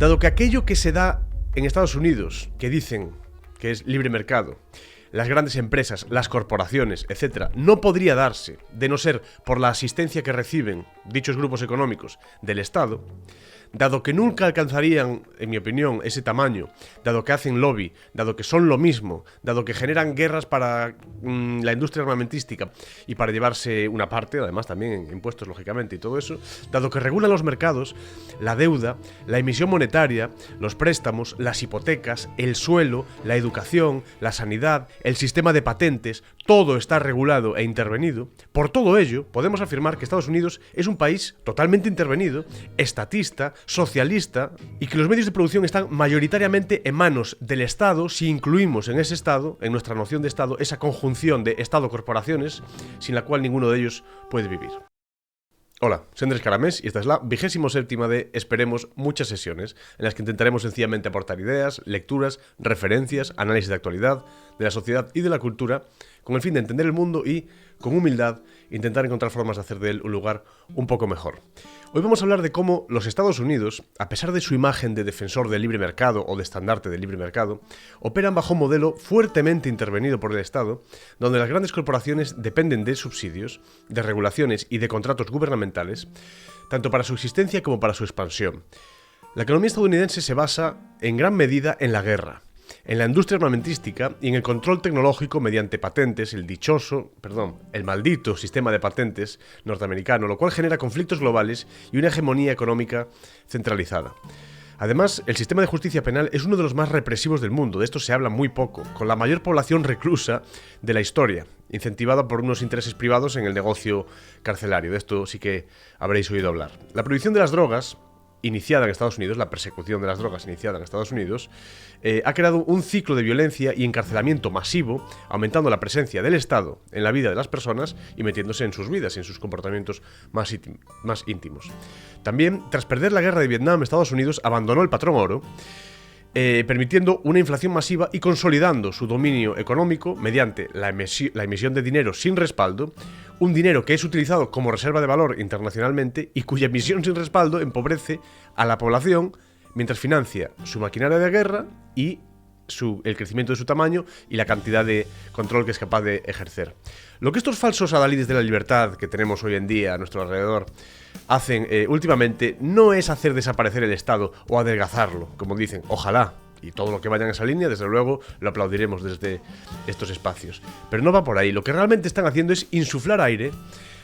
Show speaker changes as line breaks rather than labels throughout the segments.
Dado que aquello que se da en Estados Unidos, que dicen que es libre mercado, las grandes empresas, las corporaciones, etcétera, no podría darse de no ser por la asistencia que reciben dichos grupos económicos del Estado, dado que nunca alcanzarían, en mi opinión, ese tamaño, dado que hacen lobby, dado que son lo mismo, dado que generan guerras para la industria armamentística y para llevarse una parte, además también en impuestos, lógicamente, y todo eso, dado que regulan los mercados, la deuda, la emisión monetaria, los préstamos, las hipotecas, el suelo, la educación, la sanidad, el sistema de patentes, todo está regulado e intervenido. Por todo ello, podemos afirmar que Estados Unidos es un país totalmente intervenido, estatista, socialista, y que los medios de producción están mayoritariamente en manos del Estado, si incluimos en ese Estado, en nuestra noción de Estado, esa conjunción de Estado-corporaciones, sin la cual ninguno de ellos puede vivir. Hola, soy Andrés Caramés y esta es la 27ª de, esperemos, muchas sesiones, en las que intentaremos sencillamente aportar ideas, lecturas, referencias, análisis de actualidad, de la sociedad y de la cultura, con el fin de entender el mundo y, con humildad, intentar encontrar formas de hacer de él un lugar un poco mejor. Hoy vamos a hablar de cómo los Estados Unidos, a pesar de su imagen de defensor del libre mercado o de estandarte del libre mercado, operan bajo un modelo fuertemente intervenido por el Estado, donde las grandes corporaciones dependen de subsidios, de regulaciones y de contratos gubernamentales, tanto para su existencia como para su expansión. La economía estadounidense se basa en gran medida en la guerra, en la industria armamentística y en el control tecnológico mediante patentes, el maldito sistema de patentes norteamericano, lo cual genera conflictos globales y una hegemonía económica centralizada. Además, el sistema de justicia penal es uno de los más represivos del mundo, de esto se habla muy poco, con la mayor población reclusa de la historia, incentivada por unos intereses privados en el negocio carcelario. De esto sí que habréis oído hablar. La prohibición de las drogas, iniciada en Estados Unidos, la persecución de las drogas iniciada en Estados Unidos, ha creado un ciclo de violencia y encarcelamiento masivo, aumentando la presencia del Estado en la vida de las personas y metiéndose en sus vidas, en sus comportamientos más íntimos. También, tras perder la guerra de Vietnam, Estados Unidos abandonó el patrón oro, permitiendo una inflación masiva y consolidando su dominio económico mediante la emisión de dinero sin respaldo, un dinero que es utilizado como reserva de valor internacionalmente y cuya emisión sin respaldo empobrece a la población mientras financia su maquinaria de guerra y el crecimiento de su tamaño y la cantidad de control que es capaz de ejercer. Lo que estos falsos adalides de la libertad que tenemos hoy en día a nuestro alrededor hacen últimamente no es hacer desaparecer el Estado o adelgazarlo, como dicen, ojalá, y todo lo que vaya en esa línea, desde luego, lo aplaudiremos desde estos espacios. Pero no va por ahí, lo que realmente están haciendo es insuflar aire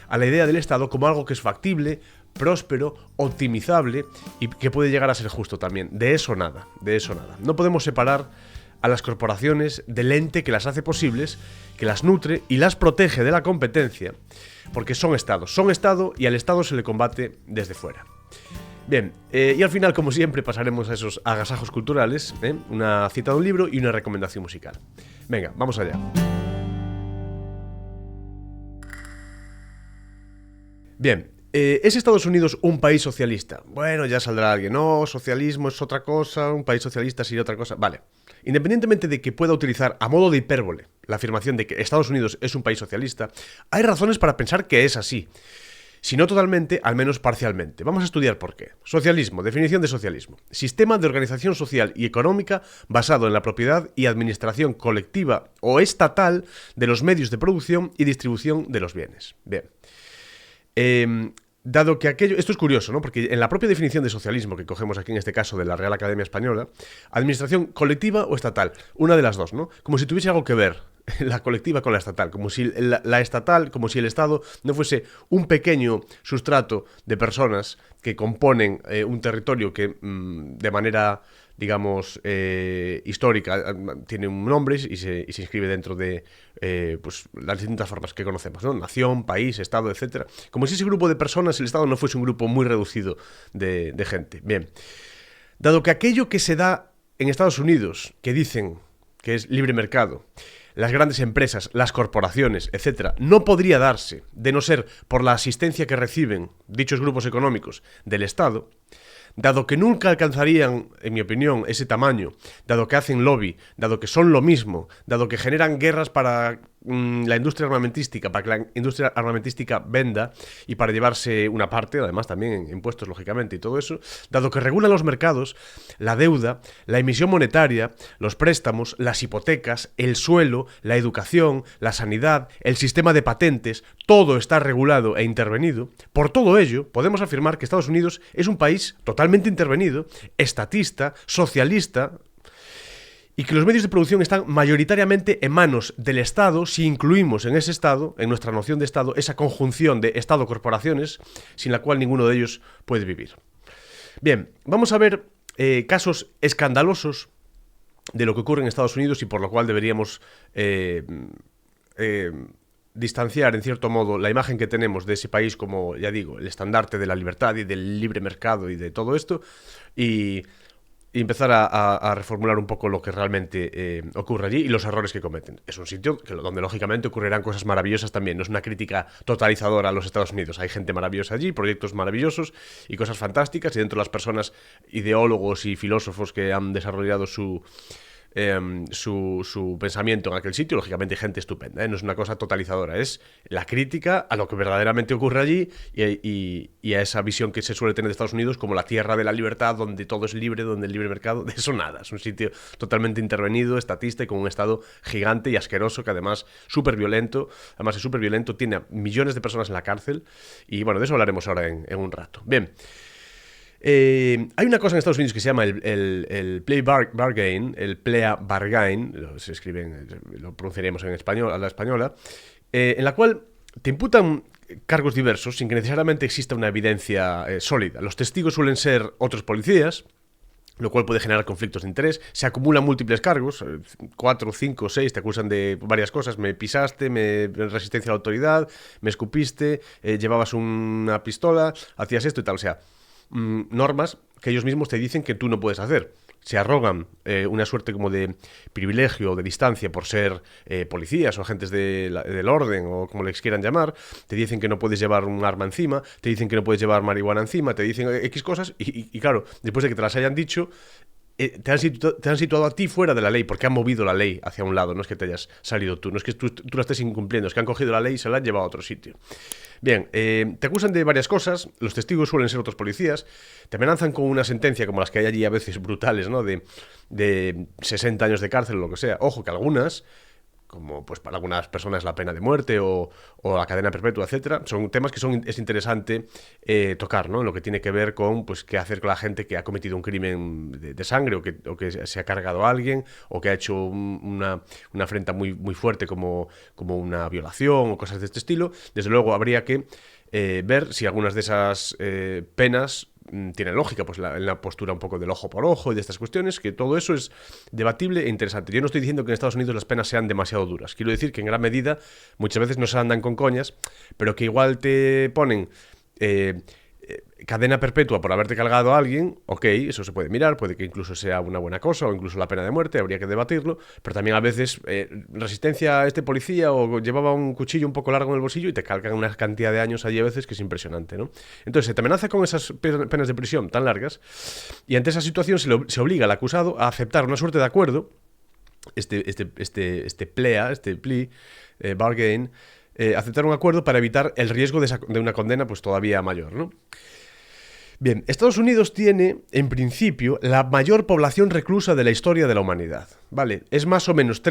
a la idea del Estado como algo que es factible, próspero, optimizable y que puede llegar a ser justo también. De eso nada, de eso nada. No podemos separar a las corporaciones del ente que las hace posibles, que las nutre y las protege de la competencia, porque son Estado y al Estado se le combate desde fuera. Bien, y al final, como siempre, pasaremos a esos agasajos culturales, una cita de un libro y una recomendación musical. Venga, vamos allá. Bien, ¿es Estados Unidos un país socialista? Bueno, ya saldrá alguien, no, socialismo es otra cosa, un país socialista sería otra cosa, vale. Independientemente de que pueda utilizar a modo de hipérbole la afirmación de que Estados Unidos es un país socialista, hay razones para pensar que es así. Si no totalmente, al menos parcialmente. Vamos a estudiar por qué. Socialismo, definición de socialismo. Sistema de organización social y económica basado en la propiedad y administración colectiva o estatal de los medios de producción y distribución de los bienes. Bien. Dado que aquello... Esto es curioso, ¿no? Porque en la propia definición de socialismo que cogemos aquí en este caso de la Real Academia Española, administración colectiva o estatal, una de las dos, ¿no? Como si tuviese algo que ver la colectiva con la estatal, como si la estatal, como si el Estado no fuese un pequeño sustrato de personas que componen un territorio que de manera, digamos, histórica tiene un nombre y se inscribe dentro de pues, las distintas formas que conocemos, ¿no? Nación, país, Estado, etc. Como si ese grupo de personas, el Estado, no fuese un grupo muy reducido de gente. Bien, dado que aquello que se da en Estados Unidos, que dicen que es libre mercado, las grandes empresas, las corporaciones, etcétera, no podría darse de no ser por la asistencia que reciben dichos grupos económicos del Estado, dado que nunca alcanzarían, en mi opinión, ese tamaño, dado que hacen lobby, dado que son lo mismo, dado que generan guerras para la industria armamentística, para que la industria armamentística venda y para llevarse una parte, además también en impuestos, lógicamente, y todo eso, dado que regulan los mercados, la deuda, la emisión monetaria, los préstamos, las hipotecas, el suelo, la educación, la sanidad, el sistema de patentes, todo está regulado e intervenido. Por todo ello, podemos afirmar que Estados Unidos es un país totalmente intervenido, estatista, socialista, y que los medios de producción están mayoritariamente en manos del Estado, si incluimos en ese Estado, en nuestra noción de Estado, esa conjunción de Estado-corporaciones, sin la cual ninguno de ellos puede vivir. Bien, vamos a ver casos escandalosos de lo que ocurre en Estados Unidos y por lo cual deberíamos distanciar, en cierto modo, la imagen que tenemos de ese país como, ya digo, el estandarte de la libertad y del libre mercado y de todo esto, y empezar a reformular un poco lo que realmente ocurre allí y los errores que cometen. Es un sitio donde lógicamente ocurrirán cosas maravillosas también. No es una crítica totalizadora a los Estados Unidos. Hay gente maravillosa allí, proyectos maravillosos y cosas fantásticas, y dentro de las personas, ideólogos y filósofos que han desarrollado su pensamiento en aquel sitio, lógicamente hay gente estupenda, ¿eh? No es una cosa totalizadora, es la crítica a lo que verdaderamente ocurre allí y a esa visión que se suele tener de Estados Unidos como la tierra de la libertad, donde todo es libre, donde el libre mercado, de eso nada, es un sitio totalmente intervenido, estatista y con un Estado gigante y asqueroso que además es súper violento, tiene a millones de personas en la cárcel y bueno, de eso hablaremos ahora en un rato. Bien. Hay una cosa en Estados Unidos que se llama el plea bargain, el plea bargain, se escribe, lo pronunciaríamos en español, a la española, en la cual te imputan cargos diversos sin que necesariamente exista una evidencia sólida. Los testigos suelen ser otros policías, lo cual puede generar conflictos de interés. Se acumulan múltiples cargos, 4, 5, 6, te acusan de varias cosas. Me pisaste, resistencia a la autoridad, me escupiste, llevabas una pistola, hacías esto y tal. O sea, normas que ellos mismos te dicen que tú no puedes hacer. Se arrogan una suerte como de privilegio o de distancia por ser policías o agentes del orden o como les quieran llamar. Te dicen que no puedes llevar un arma encima, te dicen que no puedes llevar marihuana encima, te dicen X cosas y claro, después de que te las hayan dicho, te han situado a ti fuera de la ley porque han movido la ley hacia un lado. No es que te hayas salido tú, no es que tú la estés incumpliendo, es que han cogido la ley y se la han llevado a otro sitio. Bien, te acusan de varias cosas, los testigos suelen ser otros policías, te amenazan con una sentencia como las que hay allí a veces brutales, ¿no? De 60 años de cárcel o lo que sea. Ojo, que algunas, como pues para algunas personas la pena de muerte o la cadena perpetua, etcétera, son temas que es interesante tocar, ¿no? En lo que tiene que ver con pues qué hacer con la gente que ha cometido un crimen de sangre o que se ha cargado a alguien o que ha hecho una afrenta muy, muy fuerte como una violación o cosas de este estilo. Desde luego habría que ver si algunas de esas penas tiene lógica, pues la postura un poco del ojo por ojo y de estas cuestiones, que todo eso es debatible e interesante. Yo no estoy diciendo que en Estados Unidos las penas sean demasiado duras. Quiero decir que en gran medida muchas veces no se andan con coñas, pero que igual te ponen cadena perpetua por haberte cargado a alguien, ok, eso se puede mirar, puede que incluso sea una buena cosa o incluso la pena de muerte, habría que debatirlo, pero también a veces resistencia a este policía o llevaba un cuchillo un poco largo en el bolsillo y te cargan una cantidad de años allí a veces que es impresionante, ¿no? Entonces se te amenaza con esas penas de prisión tan largas y ante esa situación se obliga al acusado a aceptar una suerte de acuerdo, este plea bargain, aceptar un acuerdo para evitar el riesgo de una condena pues todavía mayor, ¿no? Bien, Estados Unidos tiene, en principio, la mayor población reclusa de la historia de la humanidad, ¿vale? Es más o menos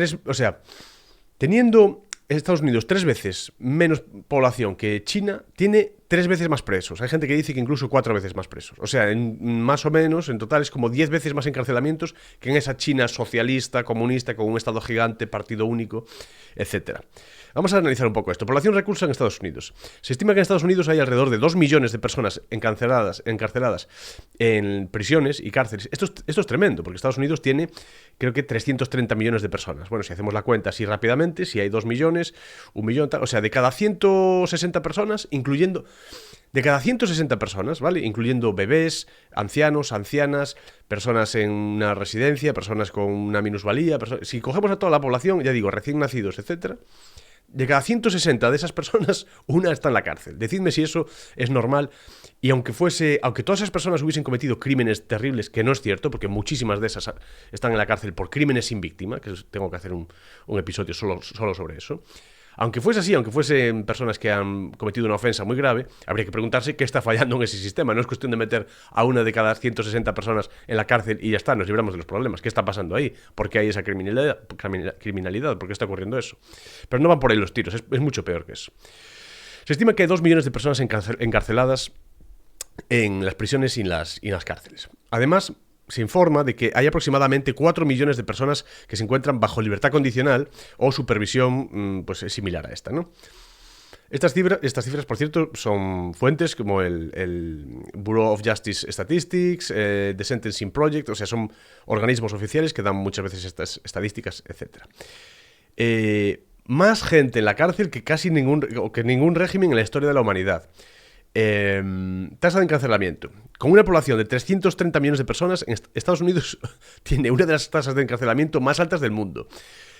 teniendo Estados Unidos 3 veces menos población que China, tiene 3 veces más presos. Hay gente que dice que incluso 4 veces más presos. O sea, más o menos, en total, es como 10 veces más encarcelamientos que en esa China socialista, comunista, con un Estado gigante, partido único, etcétera. Vamos a analizar un poco esto. Población reclusa en Estados Unidos. Se estima que en Estados Unidos hay alrededor de 2 millones de personas encarceladas en prisiones y cárceles. Esto es tremendo, porque Estados Unidos tiene, creo que 330 millones de personas. Bueno, si hacemos la cuenta así rápidamente, si hay 2 millones, 1 millón, tal, o sea, de cada 160 personas, de cada 160 personas, ¿vale? Incluyendo bebés, ancianos, ancianas, personas en una residencia, personas con una minusvalía, si cogemos a toda la población, ya digo, recién nacidos, etcétera, de cada 160 de esas personas, una está en la cárcel. Decidme si eso es normal. Y aunque todas esas personas hubiesen cometido crímenes terribles, que no es cierto, porque muchísimas de esas están en la cárcel por crímenes sin víctima, que tengo que hacer un episodio solo sobre eso. Aunque fuese así, aunque fuesen personas que han cometido una ofensa muy grave, habría que preguntarse qué está fallando en ese sistema. No es cuestión de meter a una de cada 160 personas en la cárcel y ya está, nos libramos de los problemas. ¿Qué está pasando ahí? ¿Por qué hay esa criminalidad? ¿Por qué está ocurriendo eso? Pero no van por ahí los tiros, es mucho peor que eso. Se estima que hay 2 millones de personas encarceladas en las prisiones y en las cárceles. Además, se informa de que hay aproximadamente 4 millones de personas que se encuentran bajo libertad condicional o supervisión pues similar a esta, ¿no? Estas cifras, por cierto, son fuentes como el Bureau of Justice Statistics, The Sentencing Project, o sea, son organismos oficiales que dan muchas veces estas estadísticas, etc. Más gente en la cárcel que ningún régimen en la historia de la humanidad. Tasa de encarcelamiento. Con una población de 330 millones de personas, Estados Unidos tiene una de las tasas de encarcelamiento más altas del mundo.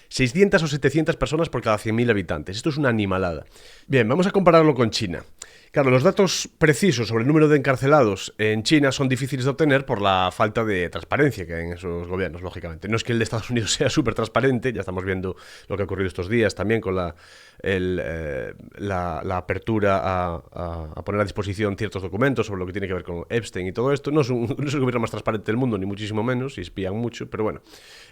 600 o 700 personas por cada 100.000 habitantes. Esto es una animalada. Bien, vamos a compararlo con China. Claro, los datos precisos sobre el número de encarcelados en China son difíciles de obtener por la falta de transparencia que hay en esos gobiernos, lógicamente. No es que el de Estados Unidos sea súper transparente, ya estamos viendo lo que ha ocurrido estos días también con la apertura a poner a disposición ciertos documentos sobre lo que tiene que ver con Epstein y todo esto. No es el gobierno más transparente del mundo, ni muchísimo menos, y espían mucho, pero bueno,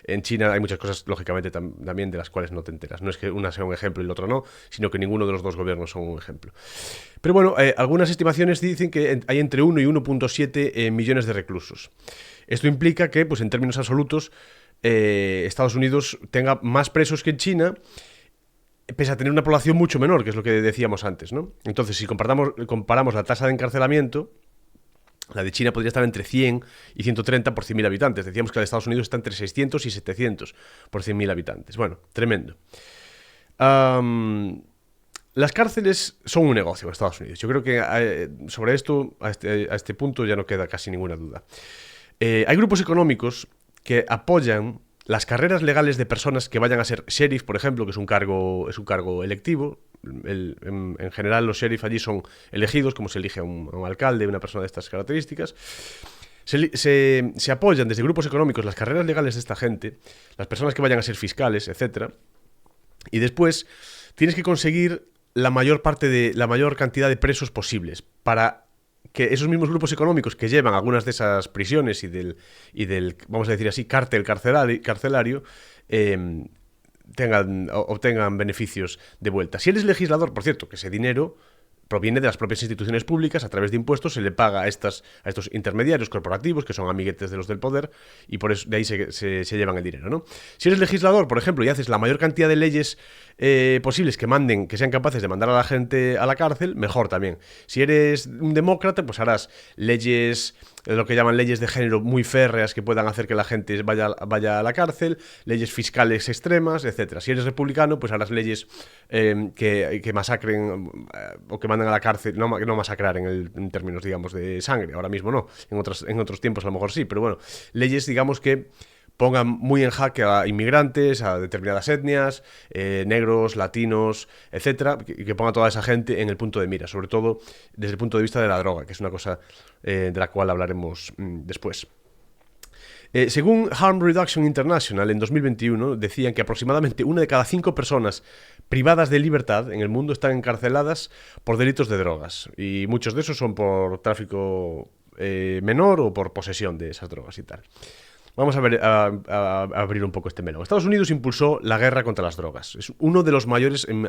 en China hay muchas cosas, lógicamente, también de las cuales no te enteras. No es que una sea un ejemplo y el otro no, sino que ninguno de los dos gobiernos son un ejemplo. Pero bueno, algunas estimaciones dicen que hay entre 1 y 1.7 millones de reclusos. Esto implica que, pues en términos absolutos, Estados Unidos tenga más presos que en China, pese a tener una población mucho menor, que es lo que decíamos antes, ¿no? Entonces, si comparamos la tasa de encarcelamiento, la de China podría estar entre 100 y 130 por 100.000 habitantes. Decíamos que la de Estados Unidos está entre 600 y 700 por 100.000 habitantes. Bueno, tremendo. Las cárceles son un negocio en Estados Unidos. Yo creo que sobre esto, a este punto, ya no queda casi ninguna duda. Hay grupos económicos que apoyan las carreras legales de personas que vayan a ser sheriff, por ejemplo, que es un cargo electivo. En general, los sheriff allí son elegidos, como se elige a un alcalde, una persona de estas características. Se apoyan desde grupos económicos las carreras legales de esta gente, las personas que vayan a ser fiscales, etc. Y después tienes que conseguir la mayor cantidad de presos posibles para que esos mismos grupos económicos que llevan algunas de esas prisiones y del vamos a decir así, cártel carcelario, obtengan beneficios de vuelta. Si eres legislador, por cierto, que ese dinero proviene de las propias instituciones públicas, a través de impuestos se le paga a estos intermediarios corporativos que son amiguetes de los del poder y por eso de ahí se llevan el dinero, ¿no? Si eres legislador, por ejemplo, y haces la mayor cantidad de leyes posibles que sean capaces de mandar a la gente a la cárcel, mejor también. Si eres un demócrata, pues harás leyes, lo que llaman leyes de género muy férreas que puedan hacer que la gente vaya a la cárcel, leyes fiscales extremas, etc. Si eres republicano, pues harás leyes que masacren o que manden a la cárcel, no masacrar en términos, digamos, de sangre, ahora mismo no, en otros tiempos a lo mejor sí, pero bueno, leyes, digamos, que pongan muy en jaque a inmigrantes, a determinadas etnias, negros, latinos, etcétera, que ponga a toda esa gente en el punto de mira, sobre todo desde el punto de vista de la droga, que es una cosa de la cual hablaremos después. Según Harm Reduction International, en 2021 decían que aproximadamente 1 de cada 5 personas privadas de libertad en el mundo están encarceladas por delitos de drogas, y muchos de esos son por tráfico menor o por posesión de esas drogas y tal. Vamos a abrir un poco este melón. Estados Unidos impulsó la guerra contra las drogas. Es uno de los mayores, en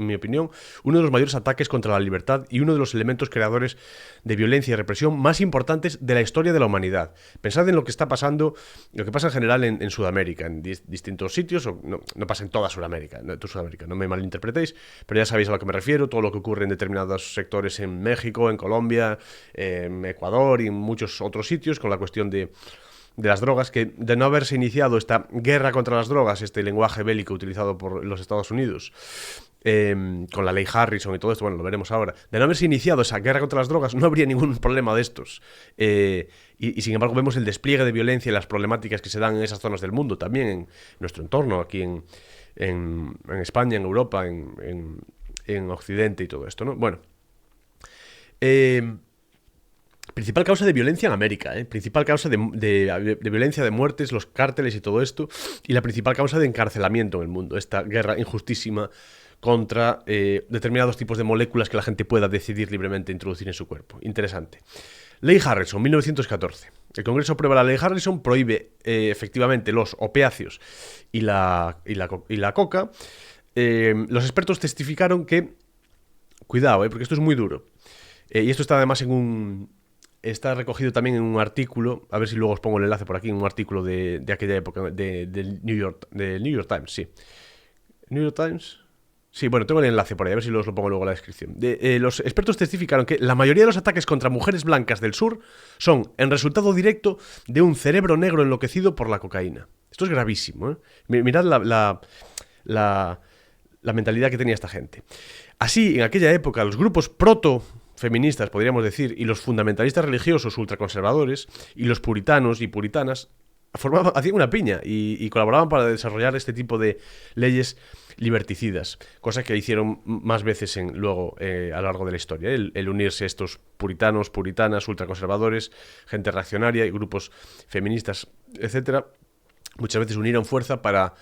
mi opinión, uno de los mayores ataques contra la libertad y uno de los elementos creadores de violencia y represión más importantes de la historia de la humanidad. Pensad en lo que está pasando, lo que pasa en general en Sudamérica, en distintos sitios, no pasa en toda Sudamérica, no me malinterpretéis, pero ya sabéis a lo que me refiero, todo lo que ocurre en determinados sectores en México, en Colombia, en Ecuador y en muchos otros sitios con la cuestión de las drogas, que de no haberse iniciado esta guerra contra las drogas, este lenguaje bélico utilizado por los Estados Unidos, con la ley Harrison y todo esto, bueno, lo veremos ahora, de no haberse iniciado esa guerra contra las drogas, no habría ningún problema de estos. Y sin embargo vemos el despliegue de violencia y las problemáticas que se dan en esas zonas del mundo, también en nuestro entorno, aquí en en España, en Europa, en Occidente y todo esto, ¿no? Bueno, principal causa de violencia en América, principal causa de violencia, de muertes, los cárteles y todo esto, y la principal causa de encarcelamiento en el mundo, esta guerra injustísima contra determinados tipos de moléculas que la gente pueda decidir libremente introducir en su cuerpo. Interesante. Ley Harrison, 1914. El Congreso aprueba la ley Harrison, prohíbe efectivamente los opiáceos y la coca. Los expertos testificaron que... Cuidado, porque esto es muy duro. Y esto está además está recogido también en un artículo, a ver si luego os pongo el enlace por aquí, en un artículo de aquella época, del New York Times, sí. ¿New York Times? Sí, bueno, tengo el enlace por ahí, a ver si os lo pongo luego en la descripción. Los expertos testificaron que la mayoría de los ataques contra mujeres blancas del sur son en resultado directo de un cerebro negro enloquecido por la cocaína. Esto es gravísimo, ¿eh? Mirad la mentalidad que tenía esta gente. Así, en aquella época, los grupos proto-feministas, podríamos decir, y los fundamentalistas religiosos ultraconservadores, y los puritanos y puritanas, hacían una piña y colaboraban para desarrollar este tipo de leyes liberticidas, cosa que hicieron más veces luego a lo largo de la historia, el unirse estos puritanos, puritanas, ultraconservadores, gente reaccionaria y grupos feministas, etcétera, muchas veces unieron fuerza para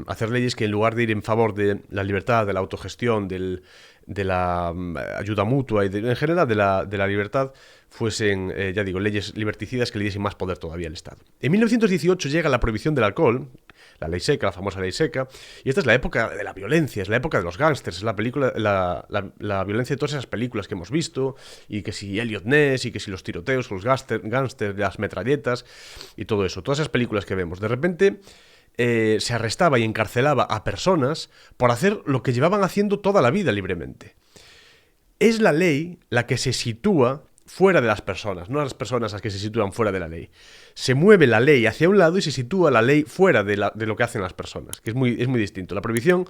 hacer leyes que en lugar de ir en favor de la libertad, de la autogestión, de la ayuda mutua y en general de la libertad, fuesen, ya digo, leyes liberticidas que le diesen más poder todavía al Estado. En 1918 llega la prohibición del alcohol, la ley seca, la famosa ley seca, y esta es la época de la violencia, es la época de los gángsters, es la violencia de todas esas películas que hemos visto, y que si Elliot Ness, y que si los tiroteos, los gángsters, las metralletas, y todo eso, todas esas películas que vemos. De repente se arrestaba y encarcelaba a personas por hacer lo que llevaban haciendo toda la vida libremente. Es la ley la que se sitúa fuera de las personas, no las personas las que se sitúan fuera de la ley. Se mueve la ley hacia un lado y se sitúa la ley fuera de lo que hacen las personas, que es muy distinto. La prohibición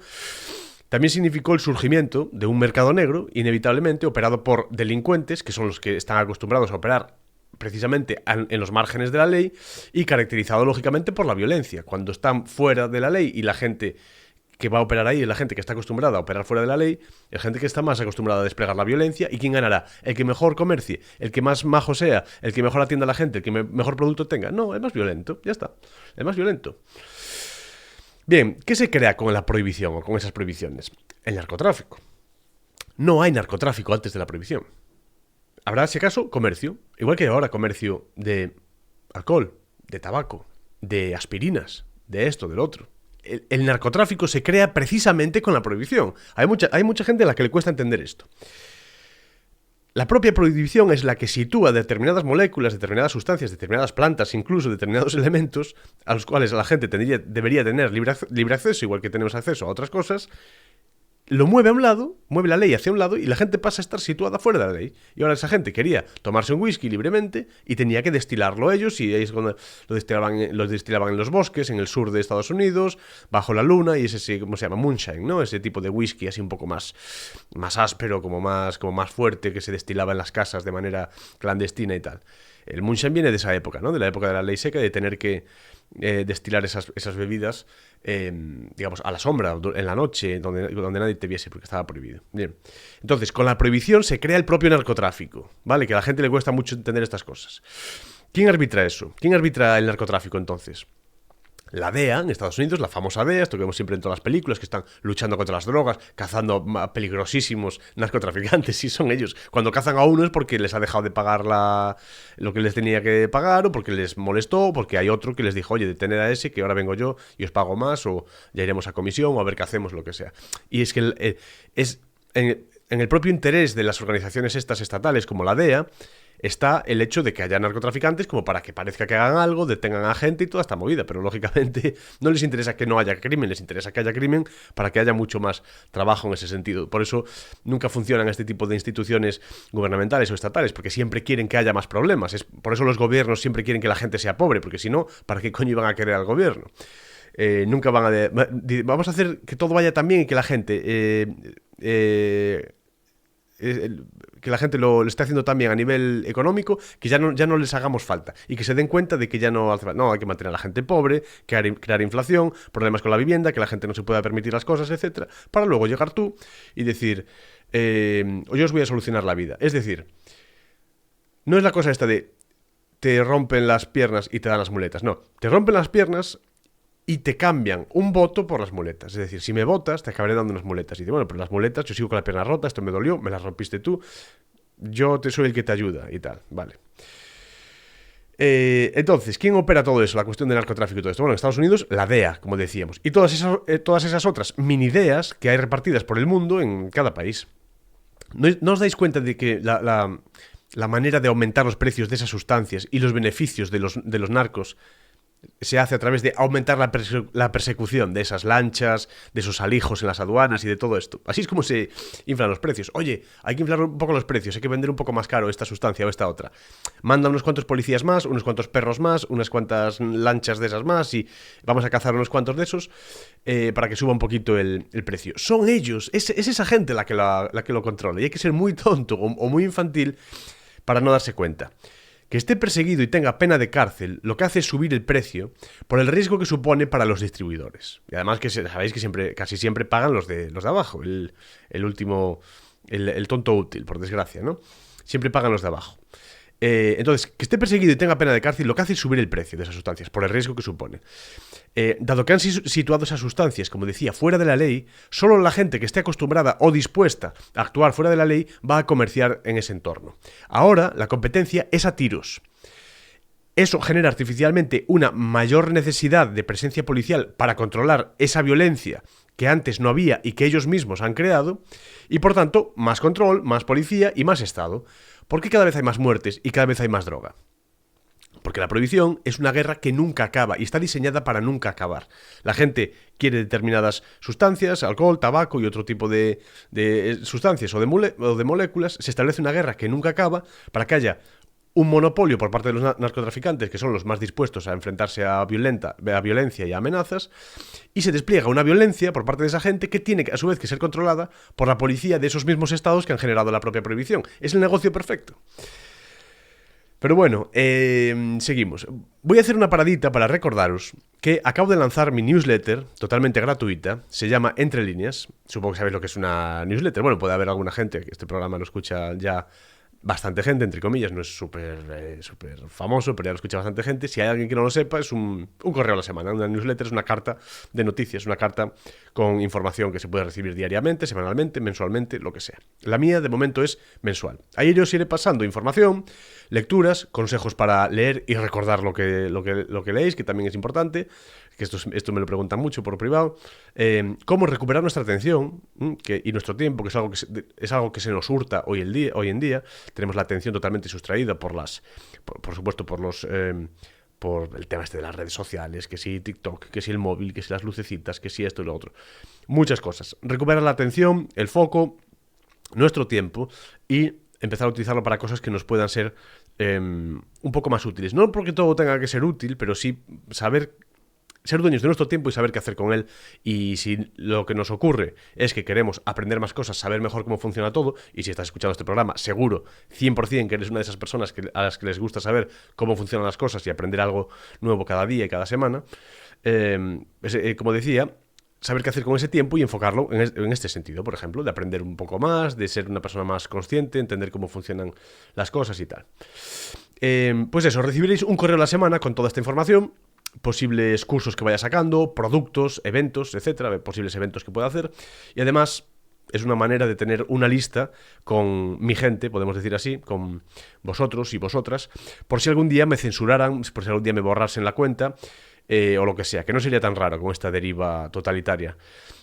también significó el surgimiento de un mercado negro, inevitablemente operado por delincuentes, que son los que están acostumbrados a operar precisamente en los márgenes de la ley y caracterizado lógicamente por la violencia. Cuando están fuera de la ley y la gente que va a operar ahí es la gente que está acostumbrada a operar fuera de la ley, la gente que está más acostumbrada a desplegar la violencia. ¿Y quién ganará? ¿El que mejor comercie? ¿El que más majo sea? ¿El que mejor atienda a la gente? ¿El que mejor producto tenga? No, el más violento, ya está, el más violento. Bien, ¿qué se crea con la prohibición o con esas prohibiciones? El narcotráfico. No hay narcotráfico antes de la prohibición. Habrá, si acaso, comercio. Igual que ahora comercio de alcohol, de tabaco, de aspirinas, de esto, del otro. El narcotráfico se crea precisamente con la prohibición. Hay mucha gente a la que le cuesta entender esto. La propia prohibición es la que sitúa determinadas moléculas, determinadas sustancias, determinadas plantas, incluso determinados elementos a los cuales la gente debería tener libre acceso, igual que tenemos acceso a otras cosas. Lo mueve a un lado, mueve la ley hacia un lado y la gente pasa a estar situada fuera de la ley. Y ahora esa gente quería tomarse un whisky libremente y tenía que destilarlo ellos, y ahí es cuando lo destilaban en los bosques, en el sur de Estados Unidos, bajo la luna, y ese, ¿cómo se llama? Moonshine, ¿no? Ese tipo de whisky así un poco más áspero, como más fuerte, que se destilaba en las casas de manera clandestina y tal. El moonshine viene de esa época, ¿no? De la época de la ley seca, de tener que destilar esas bebidas, digamos, a la sombra, en la noche, donde nadie te viese, porque estaba prohibido. Bien. Entonces, con la prohibición se crea el propio narcotráfico, ¿vale? Que a la gente le cuesta mucho entender estas cosas. ¿Quién arbitra eso? ¿Quién arbitra el narcotráfico, entonces? La DEA, en Estados Unidos, la famosa DEA, esto que vemos siempre en todas las películas, que están luchando contra las drogas, cazando a peligrosísimos narcotraficantes, si son ellos. Cuando cazan a uno es porque les ha dejado de pagar lo que les tenía que pagar, o porque les molestó, o porque hay otro que les dijo, oye, detened a ese, que ahora vengo yo y os pago más, o ya iremos a comisión, o a ver qué hacemos, lo que sea. Y es que es en el propio interés de las organizaciones estas estatales, como la DEA, está el hecho de que haya narcotraficantes como para que parezca que hagan algo, detengan a gente y toda esta movida, pero lógicamente no les interesa que no haya crimen, les interesa que haya crimen para que haya mucho más trabajo en ese sentido. Por eso nunca funcionan este tipo de instituciones gubernamentales o estatales, porque siempre quieren que haya más problemas. Por eso los gobiernos siempre quieren que la gente sea pobre, porque si no, ¿para qué coño iban a querer al gobierno? Nunca van vamos a hacer que todo vaya tan bien y que la gente que la gente lo esté haciendo también a nivel económico, que ya no les hagamos falta y que se den cuenta de que ya no hace falta. No, hay que mantener a la gente pobre, crear inflación, problemas con la vivienda, que la gente no se pueda permitir las cosas, etcétera, para luego llegar tú y decir, yo os voy a solucionar la vida. Es decir, no es la cosa esta de te rompen las piernas y te dan las muletas. No, te rompen las piernas y te cambian un voto por las muletas. Es decir, si me votas, te acabaré dando unas muletas. Y dice, bueno, pero las muletas, yo sigo con la pierna rota, esto me dolió, me las rompiste tú, yo soy el que te ayuda y tal. Vale. Entonces, ¿quién opera todo eso? La cuestión del narcotráfico y todo esto. Bueno, en Estados Unidos, la DEA, como decíamos. Y todas esas otras mini DEAs que hay repartidas por el mundo en cada país. ¿No os dais cuenta de que la manera de aumentar los precios de esas sustancias y los beneficios de los narcos se hace a través de aumentar la persecución de esas lanchas, de esos alijos en las aduanas y de todo esto? Así es como se inflan los precios. Oye, hay que inflar un poco los precios, hay que vender un poco más caro esta sustancia o esta otra. Manda unos cuantos policías más, unos cuantos perros más, unas cuantas lanchas de esas más y vamos a cazar unos cuantos de esos para que suba un poquito el precio. Son ellos, es esa gente la que lo controla y hay que ser muy tonto o muy infantil para no darse cuenta. Que esté perseguido y tenga pena de cárcel lo que hace es subir el precio por el riesgo que supone para los distribuidores. Y además que sabéis que casi siempre pagan los de abajo, el tonto útil, por desgracia, ¿no? Siempre pagan los de abajo. Entonces, que esté perseguido y tenga pena de cárcel lo que hace es subir el precio de esas sustancias por el riesgo que supone. Dado que han situado esas sustancias, como decía, fuera de la ley, solo la gente que esté acostumbrada o dispuesta a actuar fuera de la ley va a comerciar en ese entorno. Ahora, la competencia es a tiros. Eso genera artificialmente una mayor necesidad de presencia policial para controlar esa violencia que antes no había y que ellos mismos han creado, y por tanto, más control, más policía y más Estado. ¿Por qué cada vez hay más muertes y cada vez hay más droga? Porque la prohibición es una guerra que nunca acaba y está diseñada para nunca acabar. La gente quiere determinadas sustancias, alcohol, tabaco y otro tipo de sustancias o de moléculas. Se establece una guerra que nunca acaba para que haya un monopolio por parte de los narcotraficantes, que son los más dispuestos a enfrentarse a violencia y a amenazas, y se despliega una violencia por parte de esa gente que tiene a su vez que ser controlada por la policía de esos mismos estados que han generado la propia prohibición. Es el negocio perfecto. Pero bueno, seguimos. Voy a hacer una paradita para recordaros que acabo de lanzar mi newsletter totalmente gratuita. Se llama Entre Líneas. Supongo que sabéis lo que es una newsletter. Bueno, puede haber alguna gente que este programa lo escucha ya bastante gente, entre comillas, no es súper famoso, pero ya lo escucha bastante gente. Si hay alguien que no lo sepa, es un correo a la semana. Una newsletter es una carta de noticias, una carta con información que se puede recibir diariamente, semanalmente, mensualmente, lo que sea. La mía, de momento, es mensual. Ahí yo os iré pasando información, lecturas, consejos para leer y recordar lo que leéis, que también es importante, que esto me lo preguntan mucho por privado. Cómo recuperar nuestra atención y nuestro tiempo, que es algo que se nos hurta hoy en día. Tenemos la atención totalmente sustraída por supuesto, por el tema este de las redes sociales, que si TikTok, que si el móvil, que si las lucecitas, que si esto y lo otro. Muchas cosas. Recuperar la atención, el foco, nuestro tiempo y empezar a utilizarlo para cosas que nos puedan ser un poco más útiles. No porque todo tenga que ser útil, pero sí ser dueños de nuestro tiempo y saber qué hacer con él. Y si lo que nos ocurre es que queremos aprender más cosas, saber mejor cómo funciona todo, y si estás escuchando este programa, seguro, 100% que eres una de esas personas a las que les gusta saber cómo funcionan las cosas y aprender algo nuevo cada día y cada semana, como decía, saber qué hacer con ese tiempo y enfocarlo en este sentido, por ejemplo, de aprender un poco más, de ser una persona más consciente, entender cómo funcionan las cosas y tal. Pues eso, recibiréis un correo a la semana con toda esta información, posibles cursos que vaya sacando, productos, eventos, etcétera, posibles eventos que pueda hacer, y además es una manera de tener una lista con mi gente, podemos decir así, con vosotros y vosotras, por si algún día me censuraran, por si algún día me borrasen la cuenta, o lo que sea, que no sería tan raro con esta deriva totalitaria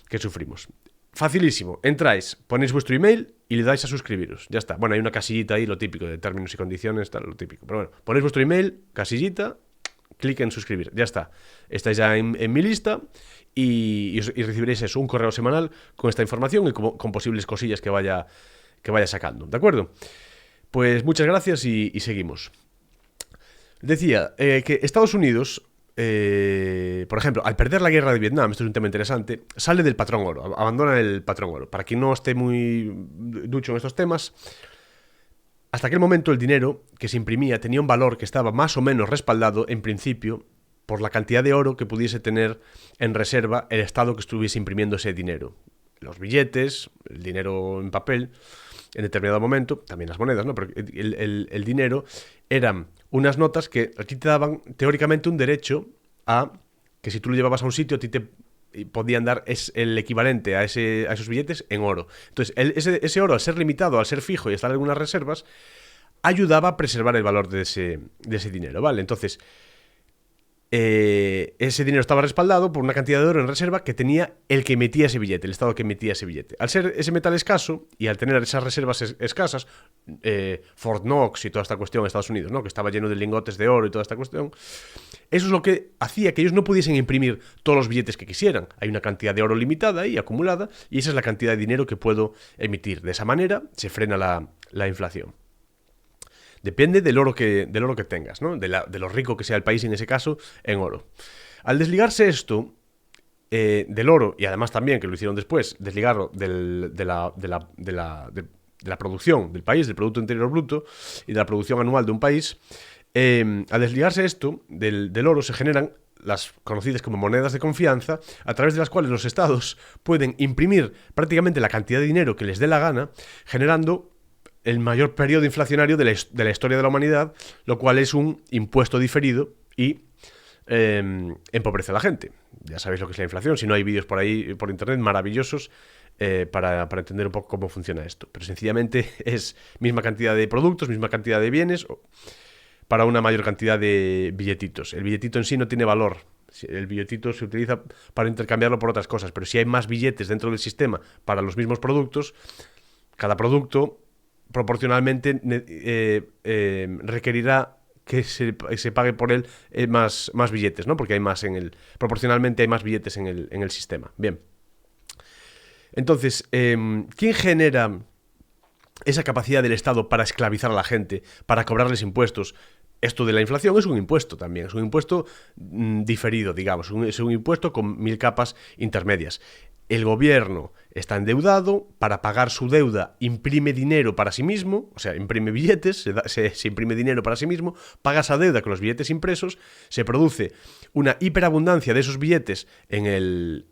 que sufrimos. Facilísimo, entráis, ponéis vuestro email y le dais a suscribiros, ya está. Bueno, hay una casillita ahí, lo típico de términos y condiciones, tal, lo típico, pero bueno, ponéis vuestro email, casillita, clic en suscribir, ya está. Estáis ya en mi lista y recibiréis eso, un correo semanal con esta información y con posibles cosillas que vaya sacando, ¿de acuerdo? Pues muchas gracias y seguimos. Decía que Estados Unidos por ejemplo, al perder la guerra de Vietnam, esto es un tema interesante, sale del patrón oro, abandona el patrón oro. Para quien no esté muy ducho en estos temas, hasta aquel momento el dinero que se imprimía tenía un valor que estaba más o menos respaldado, en principio, por la cantidad de oro que pudiese tener en reserva el Estado que estuviese imprimiendo ese dinero. Los billetes, el dinero en papel, en determinado momento, también las monedas, ¿no? Pero el dinero eran unas notas que a ti te daban teóricamente un derecho a que si tú lo llevabas a un sitio, a ti te podían dar el equivalente a esos billetes en oro. Entonces, ese oro, al ser limitado, al ser fijo y estar en algunas reservas, ayudaba a preservar el valor de ese dinero, ¿vale? Entonces, ese dinero estaba respaldado por una cantidad de oro en reserva que tenía el que emitía ese billete, el Estado que emitía ese billete. Al ser ese metal escaso y al tener esas reservas escasas, Fort Knox y toda esta cuestión en Estados Unidos, ¿no? Que estaba lleno de lingotes de oro y toda esta cuestión, eso es lo que hacía que ellos no pudiesen imprimir todos los billetes que quisieran. Hay una cantidad de oro limitada y acumulada, y esa es la cantidad de dinero que puedo emitir. De esa manera se frena la inflación. Depende del oro que tengas, ¿no? De lo rico que sea el país en ese caso en oro. Al desligarse esto del oro, y además también, que lo hicieron después, desligarlo de la producción del país, del Producto Interior Bruto y de la producción anual de un país, al desligarse esto del oro se generan las conocidas como monedas de confianza, a través de las cuales los estados pueden imprimir prácticamente la cantidad de dinero que les dé la gana, generando el mayor periodo inflacionario de la historia de la humanidad, lo cual es un impuesto diferido y empobrece a la gente. Ya sabéis lo que es la inflación, si no hay vídeos por ahí, por internet, maravillosos para entender un poco cómo funciona esto. Pero sencillamente es misma cantidad de productos, misma cantidad de bienes, para una mayor cantidad de billetitos. El billetito en sí no tiene valor. El billetito se utiliza para intercambiarlo por otras cosas, pero si hay más billetes dentro del sistema para los mismos productos, cada producto proporcionalmente requerirá que se pague por él más billetes, ¿no? Porque hay más proporcionalmente hay más billetes en el sistema. Bien. Entonces, ¿quién genera esa capacidad del Estado para esclavizar a la gente, para cobrarles impuestos? Esto de la inflación es un impuesto también, es un impuesto diferido, digamos, es un impuesto con 1000 capas intermedias. El gobierno está endeudado, para pagar su deuda imprime dinero para sí mismo, o sea, imprime billetes, se imprime dinero para sí mismo, paga esa deuda con los billetes impresos, se produce una hiperabundancia de esos billetes en el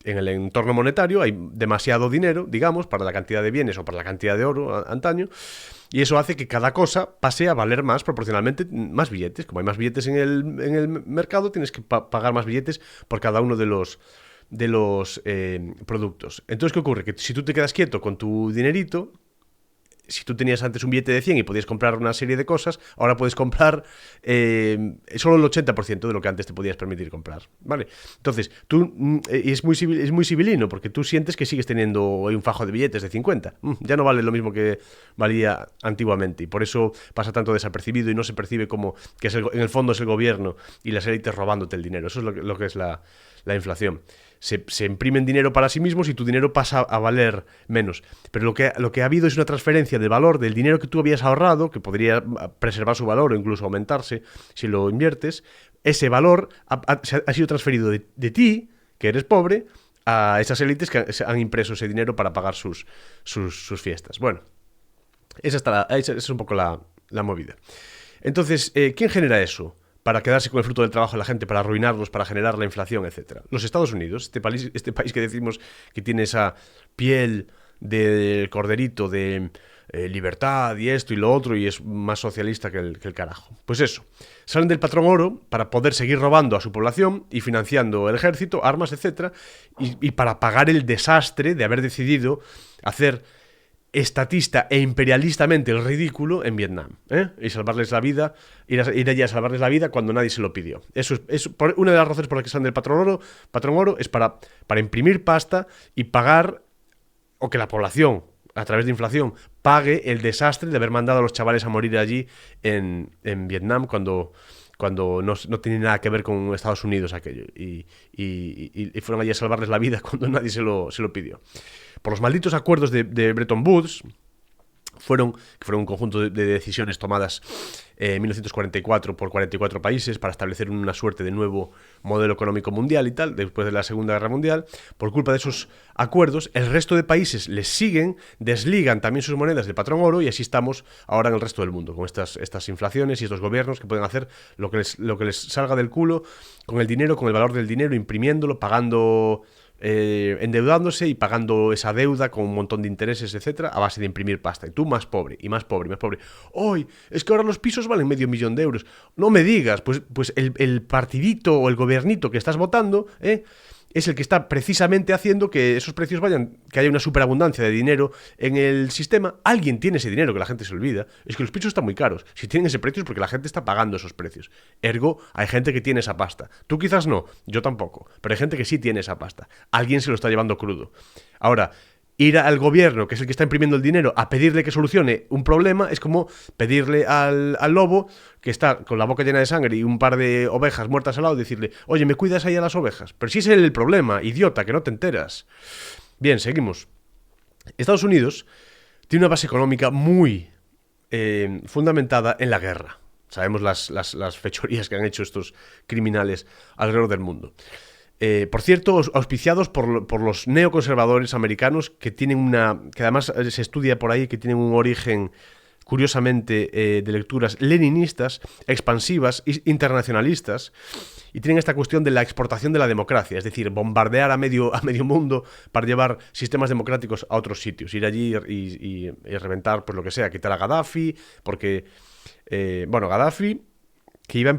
entorno monetario, hay demasiado dinero, digamos, para la cantidad de bienes o para la cantidad de oro antaño, y eso hace que cada cosa pase a valer más, proporcionalmente más billetes. Como hay más billetes en el mercado, tienes que pagar más billetes por cada uno de los productos. Entonces, ¿qué ocurre? Que si tú te quedas quieto con tu dinerito, si tú tenías antes un billete de 100 y podías comprar una serie de cosas, ahora puedes comprar solo el 80% de lo que antes te podías permitir comprar, ¿vale? Entonces, es muy civilino, porque tú sientes que sigues teniendo un fajo de billetes de 50. Ya no vale lo mismo que valía antiguamente, y por eso pasa tanto desapercibido y no se percibe como que en el fondo es el gobierno y las élites robándote el dinero. Eso es lo que es la inflación. Se imprimen dinero para sí mismos y tu dinero pasa a valer menos. Pero lo que ha habido es una transferencia de valor del dinero que tú habías ahorrado, que podría preservar su valor o incluso aumentarse si lo inviertes. Ese valor ha sido transferido de ti, que eres pobre, a esas élites que han impreso ese dinero para pagar sus fiestas. Bueno, esa es un poco la movida. Entonces, ¿quién genera eso? Para quedarse con el fruto del trabajo de la gente, para arruinarlos, para generar la inflación, etc. Los Estados Unidos, este país que decimos que tiene esa piel de corderito de libertad y esto y lo otro, y es más socialista que el carajo. Pues eso, salen del patrón oro para poder seguir robando a su población y financiando el ejército, armas, etc. Y para pagar el desastre de haber decidido hacer estatista e imperialistamente el ridículo en Vietnam, y salvarles la vida, ir allí a salvarles la vida cuando nadie se lo pidió. Eso es una de las razones por las que salen del patrón oro es para imprimir pasta y pagar, o que la población, a través de inflación, pague el desastre de haber mandado a los chavales a morir allí en Vietnam cuando no tenía nada que ver con Estados Unidos aquello, y fueron allí a salvarles la vida cuando nadie se lo pidió. Por los malditos acuerdos de Bretton Woods, fueron un conjunto de decisiones tomadas en 1944 por 44 países para establecer una suerte de nuevo modelo económico mundial y tal, después de la Segunda Guerra Mundial. Por culpa de esos acuerdos, el resto de países les siguen, desligan también sus monedas del patrón oro, y así estamos ahora en el resto del mundo, con estas inflaciones y estos gobiernos que pueden hacer lo que les salga del culo con el dinero, con el valor del dinero, imprimiéndolo, pagando... endeudándose y pagando esa deuda con un montón de intereses, etcétera, a base de imprimir pasta. Y tú más pobre, y más pobre, y más pobre. ¡Ay! Es que ahora los pisos valen $500,000. No me digas, pues el partidito o el gobernito que estás votando, es el que está precisamente haciendo que esos precios vayan, que haya una superabundancia de dinero en el sistema. Alguien tiene ese dinero, que la gente se olvida. Es que los pisos están muy caros. Si tienen ese precio es porque la gente está pagando esos precios. Ergo, hay gente que tiene esa pasta. Tú quizás no, yo tampoco, pero hay gente que sí tiene esa pasta. Alguien se lo está llevando crudo. Ahora, ir al gobierno, que es el que está imprimiendo el dinero, a pedirle que solucione un problema es como pedirle al lobo, que está con la boca llena de sangre y un par de ovejas muertas al lado, decirle: oye, ¿me cuidas ahí a las ovejas? Pero si es el problema, idiota, que no te enteras. Bien, seguimos. Estados Unidos tiene una base económica muy fundamentada en la guerra. Sabemos las fechorías que han hecho estos criminales alrededor del mundo. Por cierto, auspiciados por los neoconservadores americanos, que tienen que además se estudia por ahí, que tienen un origen, curiosamente, de lecturas leninistas, expansivas, internacionalistas, y tienen esta cuestión de la exportación de la democracia, es decir, bombardear a medio mundo para llevar sistemas democráticos a otros sitios, ir allí y reventar, pues lo que sea, quitar a Gaddafi, porque, Gaddafi iba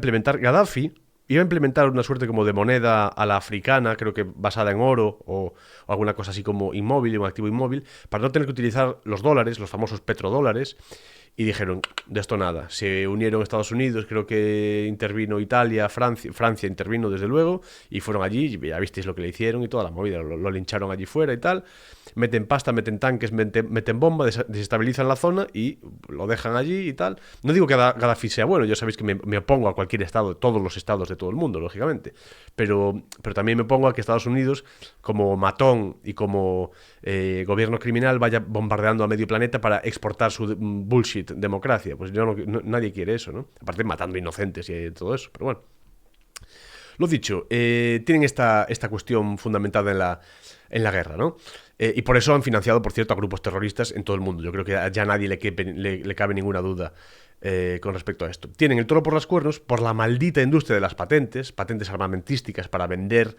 a implementar una suerte como de moneda a la africana, creo que basada en oro o alguna cosa así como inmóvil, un activo inmóvil, para no tener que utilizar los dólares, los famosos petrodólares, y dijeron: de esto nada. Se unieron Estados Unidos, creo que intervino Italia, Francia intervino desde luego, y fueron allí, y ya visteis lo que le hicieron y toda la movida, lo lincharon allí fuera y tal. Meten pasta, meten tanques, meten bomba, desestabilizan la zona y lo dejan allí y tal. No digo que Gaddafi sea bueno, ya sabéis que me opongo a cualquier estado, todos los estados de todo el mundo, lógicamente, pero también me opongo a que Estados Unidos, como matón y como gobierno criminal, vaya bombardeando a medio planeta para exportar su bullshit democracia. Pues nadie quiere eso, ¿no? Aparte matando inocentes y todo eso, pero bueno. Lo dicho, tienen esta cuestión fundamentada en la guerra, ¿no? Y por eso han financiado, por cierto, a grupos terroristas en todo el mundo. Yo creo que ya a nadie le cabe ninguna duda con respecto a esto. Tienen el toro por los cuernos por la maldita industria de las patentes armamentísticas para vender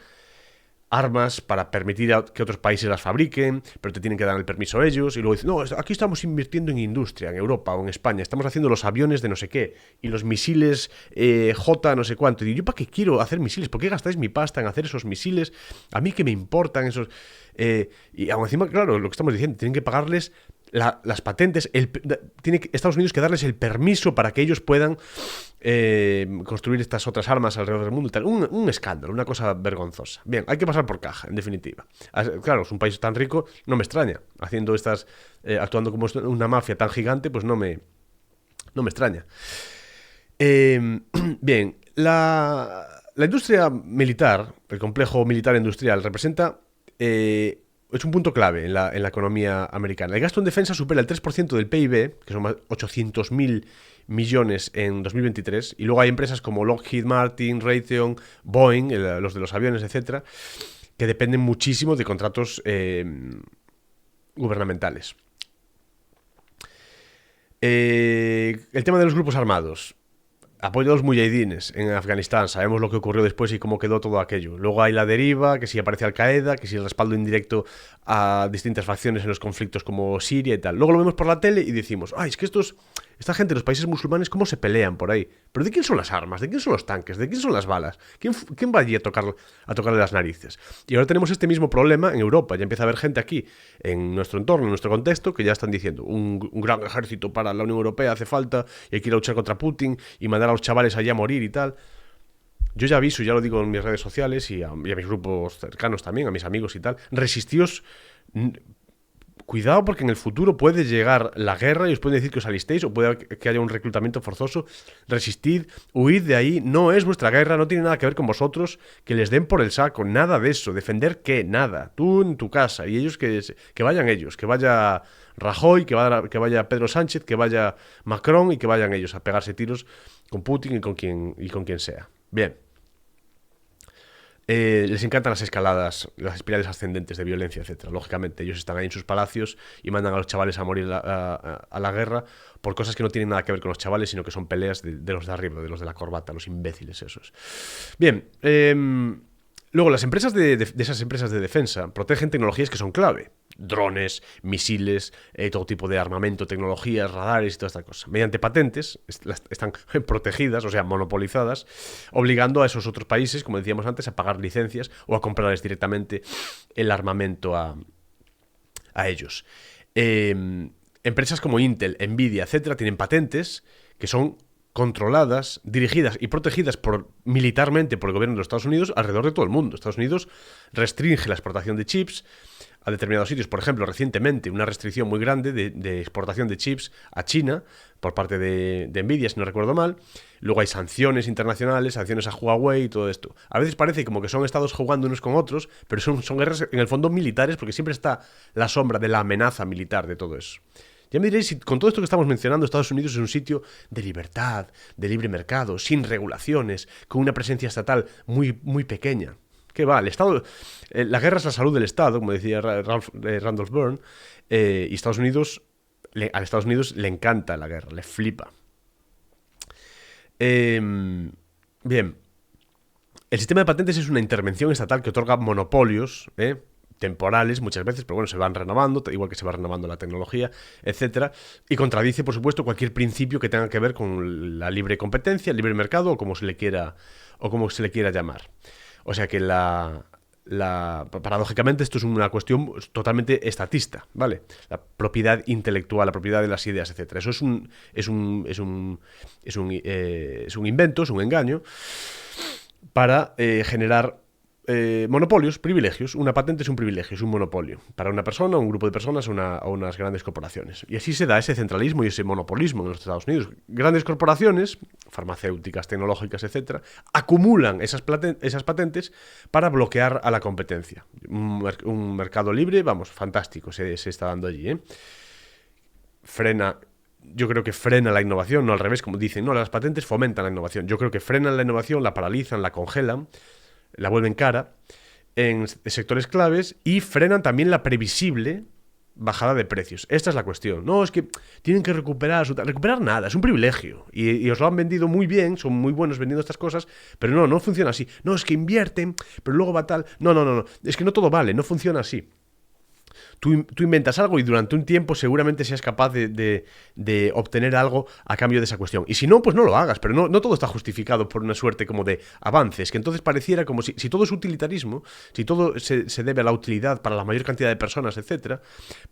armas, para permitir que otros países las fabriquen, pero te tienen que dar el permiso ellos, y luego dicen: no, aquí estamos invirtiendo en industria, en Europa o en España, estamos haciendo los aviones de no sé qué, y los misiles J no sé cuánto. Y digo: ¿yo para qué quiero hacer misiles? ¿Por qué gastáis mi pasta en hacer esos misiles? ¿A mí qué me importan esos...? Y aún encima, claro, lo que estamos diciendo, tienen que pagarles las patentes, tiene Estados Unidos que darles el permiso para que ellos puedan construir estas otras armas alrededor del mundo y tal. Un escándalo, una cosa vergonzosa. Bien, hay que pasar por caja, en definitiva. Claro, es un país tan rico, no me extraña. Haciendo actuando como una mafia tan gigante, pues no me extraña. Bien, la industria militar, el complejo militar industrial, representa... es un punto clave en la economía americana. El gasto en defensa supera el 3% del PIB, que son más 800.000 millones en 2023, y luego hay empresas como Lockheed Martin, Raytheon, Boeing, los de los aviones, etcétera, que dependen muchísimo de contratos gubernamentales. El tema de los grupos armados. Apoyo a los mujahidines en Afganistán. Sabemos lo que ocurrió después y cómo quedó todo aquello. Luego hay la deriva, que si aparece Al-Qaeda, que si el respaldo indirecto a distintas facciones en los conflictos como Siria y tal. Luego lo vemos por la tele y decimos: es que esta gente de los países musulmanes, ¿cómo se pelean por ahí? ¿Pero de quién son las armas? ¿De quién son los tanques? ¿De quién son las balas? ¿Quién va allí a tocarle las narices? Y ahora tenemos este mismo problema en Europa. Ya empieza a haber gente aquí, en nuestro entorno, en nuestro contexto, que ya están diciendo: un gran ejército para la Unión Europea hace falta, y hay que ir a luchar contra Putin y mandar a los chavales allá a morir y tal. Yo ya aviso, ya lo digo en mis redes sociales y a mis grupos cercanos también, a mis amigos y tal: resistíos cuidado porque en el futuro puede llegar la guerra y os pueden decir que os alistéis o puede que haya un reclutamiento forzoso. Resistid, huid de ahí, no es vuestra guerra, no tiene nada que ver con vosotros, que les den por el saco, nada de eso, defender qué, nada, tú en tu casa y ellos que vayan ellos, que vaya Rajoy, que vaya Pedro Sánchez, que vaya Macron y que vayan ellos a pegarse tiros con Putin y con quien sea. Bien. Les encantan las escaladas, las espirales ascendentes de violencia, etcétera. Lógicamente, ellos están ahí en sus palacios y mandan a los chavales a morir a la guerra por cosas que no tienen nada que ver con los chavales, sino que son peleas de los de arriba, de los de la corbata, los imbéciles esos. Bien, luego las empresas de esas empresas de defensa protegen tecnologías que son clave. Drones, misiles, todo tipo de armamento, tecnologías, radares y toda esta cosa. Mediante patentes, están protegidas, o sea, monopolizadas, obligando a esos otros países, como decíamos antes, a pagar licencias o a comprarles directamente el armamento a ellos. Empresas como Intel, Nvidia, etcétera, tienen patentes que son controladas, dirigidas y protegidas militarmente por el gobierno de los Estados Unidos alrededor de todo el mundo. Estados Unidos restringe la exportación de chips a determinados sitios. Por ejemplo, recientemente una restricción muy grande de exportación de chips a China por parte de Nvidia, si no recuerdo mal. Luego hay sanciones internacionales, sanciones a Huawei y todo esto. A veces parece como que son estados jugando unos con otros, pero son guerras en el fondo militares porque siempre está la sombra de la amenaza militar de todo eso. Ya me diréis, si con todo esto que estamos mencionando, Estados Unidos es un sitio de libertad, de libre mercado, sin regulaciones, con una presencia estatal muy, muy pequeña. ¿Qué va? El Estado, la guerra es la salud del Estado, como decía Randolph Byrne, y a Estados Unidos le encanta la guerra, le flipa. Bien, el sistema de patentes es una intervención estatal que otorga monopolios, temporales muchas veces, pero bueno, se van renovando, igual que se va renovando la tecnología, etcétera, y contradice, por supuesto, cualquier principio que tenga que ver con la libre competencia, el libre mercado o como se le quiera llamar. O sea que paradójicamente esto es una cuestión totalmente estatista, ¿vale? La propiedad intelectual, la propiedad de las ideas, etcétera. Eso es un invento, es un engaño para generar monopolios, privilegios. Una patente es un privilegio, es un monopolio para una persona, un grupo de personas o unas grandes corporaciones. Y así se da ese centralismo y ese monopolismo en los Estados Unidos. Grandes corporaciones, farmacéuticas, tecnológicas, etcétera, acumulan esas patentes para bloquear a la competencia. Un mercado libre, vamos, fantástico se está dando allí, Yo creo que frena la innovación, no al revés, como dicen, no, las patentes fomentan la innovación. Yo creo que frenan la innovación, la paralizan, la congelan, la vuelven cara en sectores claves y frenan también la previsible bajada de precios. Esta es la cuestión. No, es que tienen que recuperar nada, es un privilegio. Y os lo han vendido muy bien, son muy buenos vendiendo estas cosas, pero no funciona así. No, es que invierten, pero luego va tal. No. Es que no todo vale, no funciona así. Tú inventas algo y durante un tiempo seguramente seas capaz de obtener algo a cambio de esa cuestión. Y si no, pues no lo hagas. Pero no todo está justificado por una suerte como de avances, que entonces pareciera como si todo es utilitarismo, si todo se debe a la utilidad para la mayor cantidad de personas, etcétera,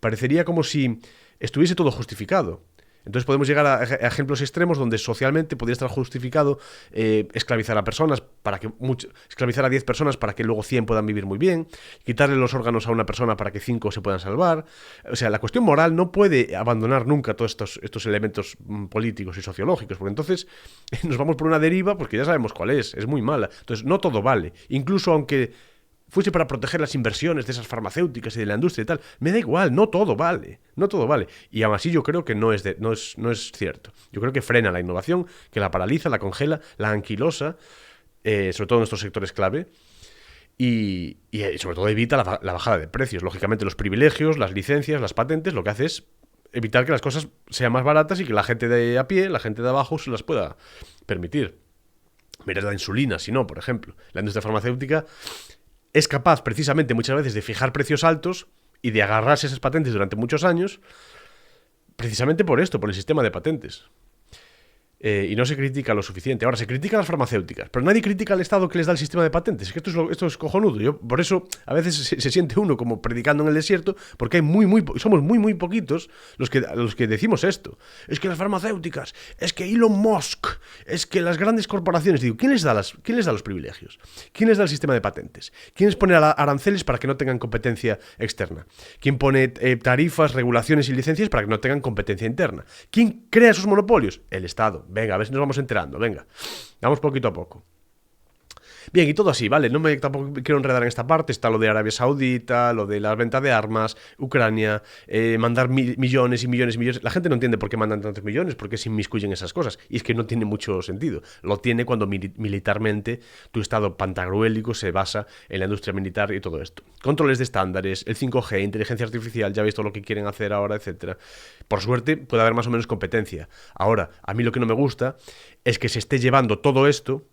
parecería como si estuviese todo justificado. Entonces podemos llegar a ejemplos extremos donde socialmente podría estar justificado esclavizar a personas, esclavizar a 10 personas para que luego 100 puedan vivir muy bien, quitarle los órganos a una persona para que 5 se puedan salvar. O sea, la cuestión moral no puede abandonar nunca todos estos elementos políticos y sociológicos, porque entonces nos vamos por una deriva porque ya sabemos cuál es muy mala. Entonces no todo vale, incluso aunque fuese para proteger las inversiones de esas farmacéuticas y de la industria y tal, me da igual, no todo vale. Y aún así yo creo que no es cierto. Yo creo que frena la innovación, que la paraliza, la congela, la anquilosa, sobre todo en estos sectores clave, y sobre todo evita la bajada de precios. Lógicamente los privilegios, las licencias, las patentes, lo que hace es evitar que las cosas sean más baratas y que la gente de a pie, la gente de abajo, se las pueda permitir. Mirad la insulina, si no, por ejemplo. La industria farmacéutica es capaz precisamente muchas veces de fijar precios altos y de agarrarse esas patentes durante muchos años, precisamente por esto, por el sistema de patentes. Y no se critica lo suficiente. Ahora, se critica a las farmacéuticas, pero nadie critica al Estado que les da el sistema de patentes. Es que esto es cojonudo. Yo, por eso, a veces se siente uno como predicando en el desierto, porque somos muy poquitos los que decimos esto. Es que las farmacéuticas, es que Elon Musk, es que las grandes corporaciones. Digo, ¿quién les da los privilegios? ¿Quién les da el sistema de patentes? ¿Quién les pone aranceles para que no tengan competencia externa? ¿Quién pone tarifas, regulaciones y licencias para que no tengan competencia interna? ¿Quién crea esos monopolios? El Estado. Venga, a ver si nos vamos enterando, venga. Vamos poquito a poco. Bien, y todo así, ¿vale? Tampoco quiero enredar en esta parte. Está lo de Arabia Saudita, lo de la venta de armas, Ucrania, mandar millones y millones y millones. La gente no entiende por qué mandan tantos millones, por qué se inmiscuyen esas cosas. Y es que no tiene mucho sentido. Lo tiene cuando militarmente tu estado pantagruélico se basa en la industria militar y todo esto. Controles de estándares, el 5G, inteligencia artificial, ya veis todo lo que quieren hacer ahora, etcétera. Por suerte puede haber más o menos competencia. Ahora, a mí lo que no me gusta es que se esté llevando todo esto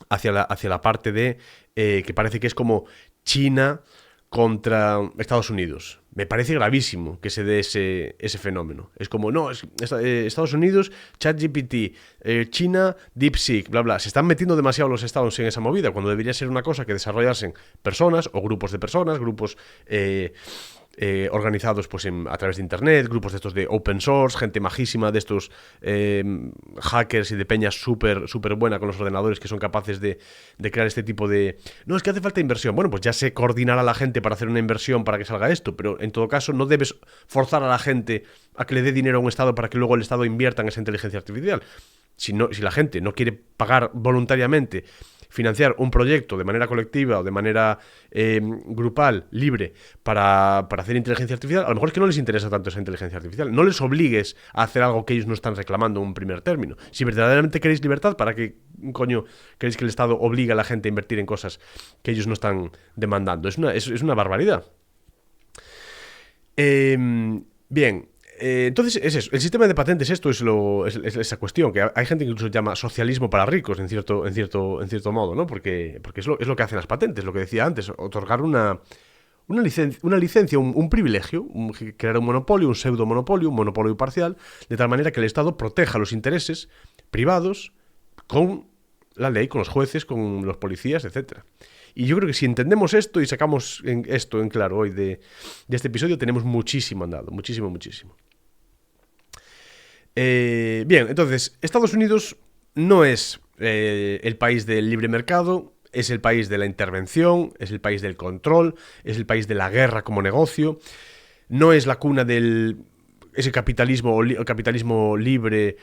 hacia la parte de que parece que es como China contra Estados Unidos. Me parece gravísimo que se dé ese fenómeno. Es como, no, Estados Unidos, ChatGPT, China, DeepSeek, bla, bla. Se están metiendo demasiado los estados en esa movida, cuando debería ser una cosa que desarrollasen personas o grupos de personas, grupos organizados pues a través de internet, grupos de estos de open source, gente majísima de estos hackers y de peña súper buena con los ordenadores que son capaces de crear este tipo de... No, es que hace falta inversión. Bueno, pues ya se coordinará a la gente para hacer una inversión para que salga esto, pero en todo caso no debes forzar a la gente a que le dé dinero a un Estado para que luego el Estado invierta en esa inteligencia artificial. Si la gente no quiere pagar voluntariamente, financiar un proyecto de manera colectiva o de manera grupal, libre, para hacer inteligencia artificial, a lo mejor es que no les interesa tanto esa inteligencia artificial. No les obligues a hacer algo que ellos no están reclamando en un primer término. Si verdaderamente queréis libertad, ¿para qué coño queréis que el Estado obligue a la gente a invertir en cosas que ellos no están demandando? Es una barbaridad. Bien. Entonces es eso, el sistema de patentes, esto es esa cuestión, que hay gente que incluso llama socialismo para ricos en cierto modo, ¿no? Porque es lo que hacen las patentes, lo que decía antes, otorgar una licencia, un privilegio, crear un monopolio, un pseudo-monopolio, un monopolio parcial, de tal manera que el Estado proteja los intereses privados con la ley, con los jueces, con los policías, etcétera. Y yo creo que si entendemos esto y sacamos esto en claro hoy de este episodio, tenemos muchísimo andado, muchísimo. Bien, entonces, Estados Unidos no es el país del libre mercado, es el país de la intervención, es el país del control, es el país de la guerra como negocio, no es la cuna del ese capitalismo libre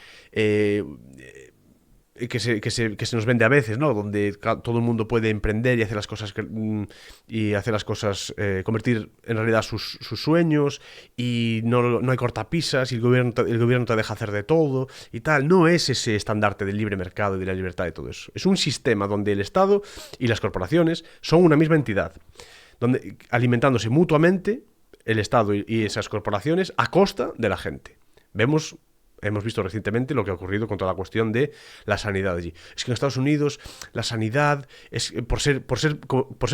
que se nos vende a veces, ¿no? Donde todo el mundo puede emprender y hacer las cosas convertir en realidad sus sueños, y no hay cortapisas y el gobierno te deja hacer de todo y tal. No es ese estandarte del libre mercado y de la libertad de todo eso. Es un sistema donde el Estado y las corporaciones son una misma entidad, donde alimentándose mutuamente el Estado y esas corporaciones a costa de la gente. Hemos visto recientemente lo que ha ocurrido con toda la cuestión de la sanidad allí. Es que en Estados Unidos la sanidad es por ser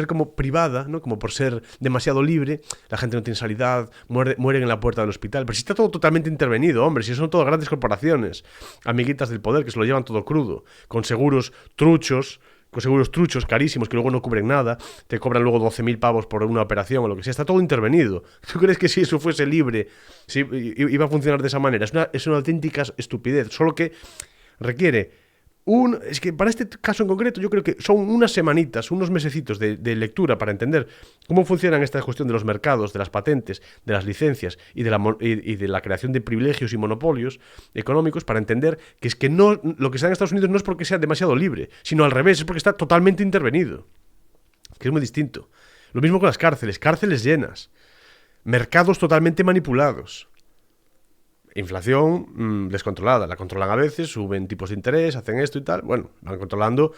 como privada, ¿no? Como por ser demasiado libre, la gente no tiene sanidad, mueren en la puerta del hospital. Pero si está todo totalmente intervenido, hombre, si son todas grandes corporaciones, amiguitas del poder que se lo llevan todo crudo, con seguros truchos carísimos que luego no cubren nada, te cobran luego 12.000 pavos por una operación o lo que sea, está todo intervenido. ¿Tú crees que si eso fuese libre, si iba a funcionar de esa manera? Es una auténtica estupidez, solo que requiere es que para este caso en concreto yo creo que son unas semanitas, unos mesecitos de lectura para entender cómo funcionan esta cuestión de los mercados, de las patentes, de las licencias y de la creación de privilegios y monopolios económicos, para entender que es que no, lo que está en Estados Unidos no es porque sea demasiado libre, sino al revés, es porque está totalmente intervenido, que es muy distinto. Lo mismo con las cárceles llenas, mercados totalmente manipulados. Inflación descontrolada, la controlan a veces, suben tipos de interés, hacen esto y tal, bueno, van controlando,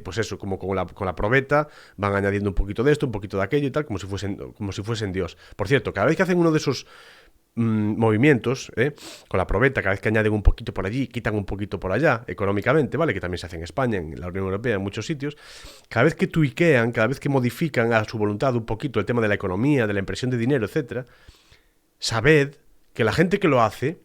pues eso, como con la probeta, van añadiendo un poquito de esto, un poquito de aquello y tal, como si fuesen Dios. Por cierto, cada vez que hacen uno de esos movimientos, con la probeta, cada vez que añaden un poquito por allí, quitan un poquito por allá, económicamente, ¿vale? Que también se hace en España, en la Unión Europea, en muchos sitios, cada vez que tuiquean, cada vez que modifican a su voluntad un poquito el tema de la economía, de la impresión de dinero, etcétera, sabed que la gente que lo hace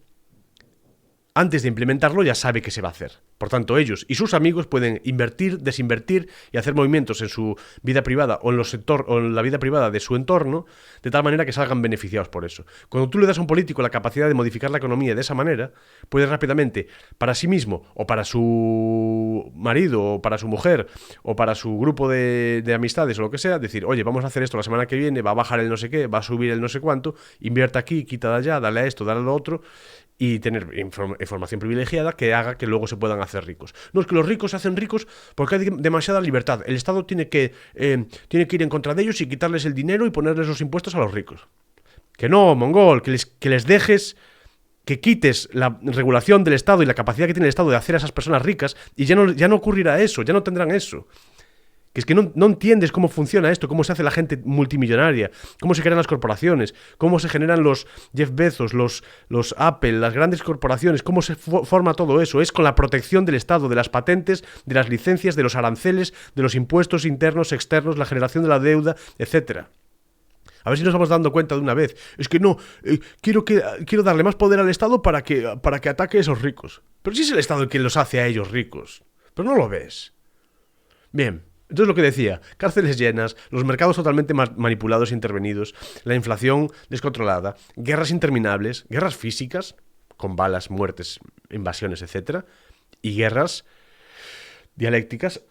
antes de implementarlo ya sabe que se va a hacer. Por tanto, ellos y sus amigos pueden invertir, desinvertir y hacer movimientos en su vida privada o en la vida privada de su entorno, de tal manera que salgan beneficiados por eso. Cuando tú le das a un político la capacidad de modificar la economía de esa manera, puede rápidamente, para sí mismo, o para su marido, o para su mujer, o para su grupo de amistades, o lo que sea, decir, oye, vamos a hacer esto la semana que viene, va a bajar el no sé qué, va a subir el no sé cuánto, invierta aquí, quita de allá, dale a esto, dale a lo otro, y tener información privilegiada que haga que luego se puedan hacer ricos. No, es que los ricos se hacen ricos porque hay demasiada libertad. El Estado tiene que ir en contra de ellos y quitarles el dinero y ponerles los impuestos a los ricos. Que no, mongol, que les dejes, que quites la regulación del Estado y la capacidad que tiene el Estado de hacer a esas personas ricas y ya no ocurrirá eso, ya no tendrán eso. Que es que no entiendes cómo funciona esto, cómo se hace la gente multimillonaria, cómo se crean las corporaciones, cómo se generan los Jeff Bezos, los Apple, las grandes corporaciones, cómo se forma todo eso. Es con la protección del Estado, de las patentes, de las licencias, de los aranceles, de los impuestos internos, externos, la generación de la deuda, etcétera. A ver si nos vamos dando cuenta de una vez. Es que no, quiero darle más poder al Estado para que ataque a esos ricos. Pero si es el Estado el que los hace a ellos ricos. Pero no lo ves. Bien. Entonces lo que decía, cárceles llenas, los mercados totalmente manipulados e intervenidos, la inflación descontrolada, guerras interminables, guerras físicas, con balas, muertes, invasiones, etc. Y guerras dialécticas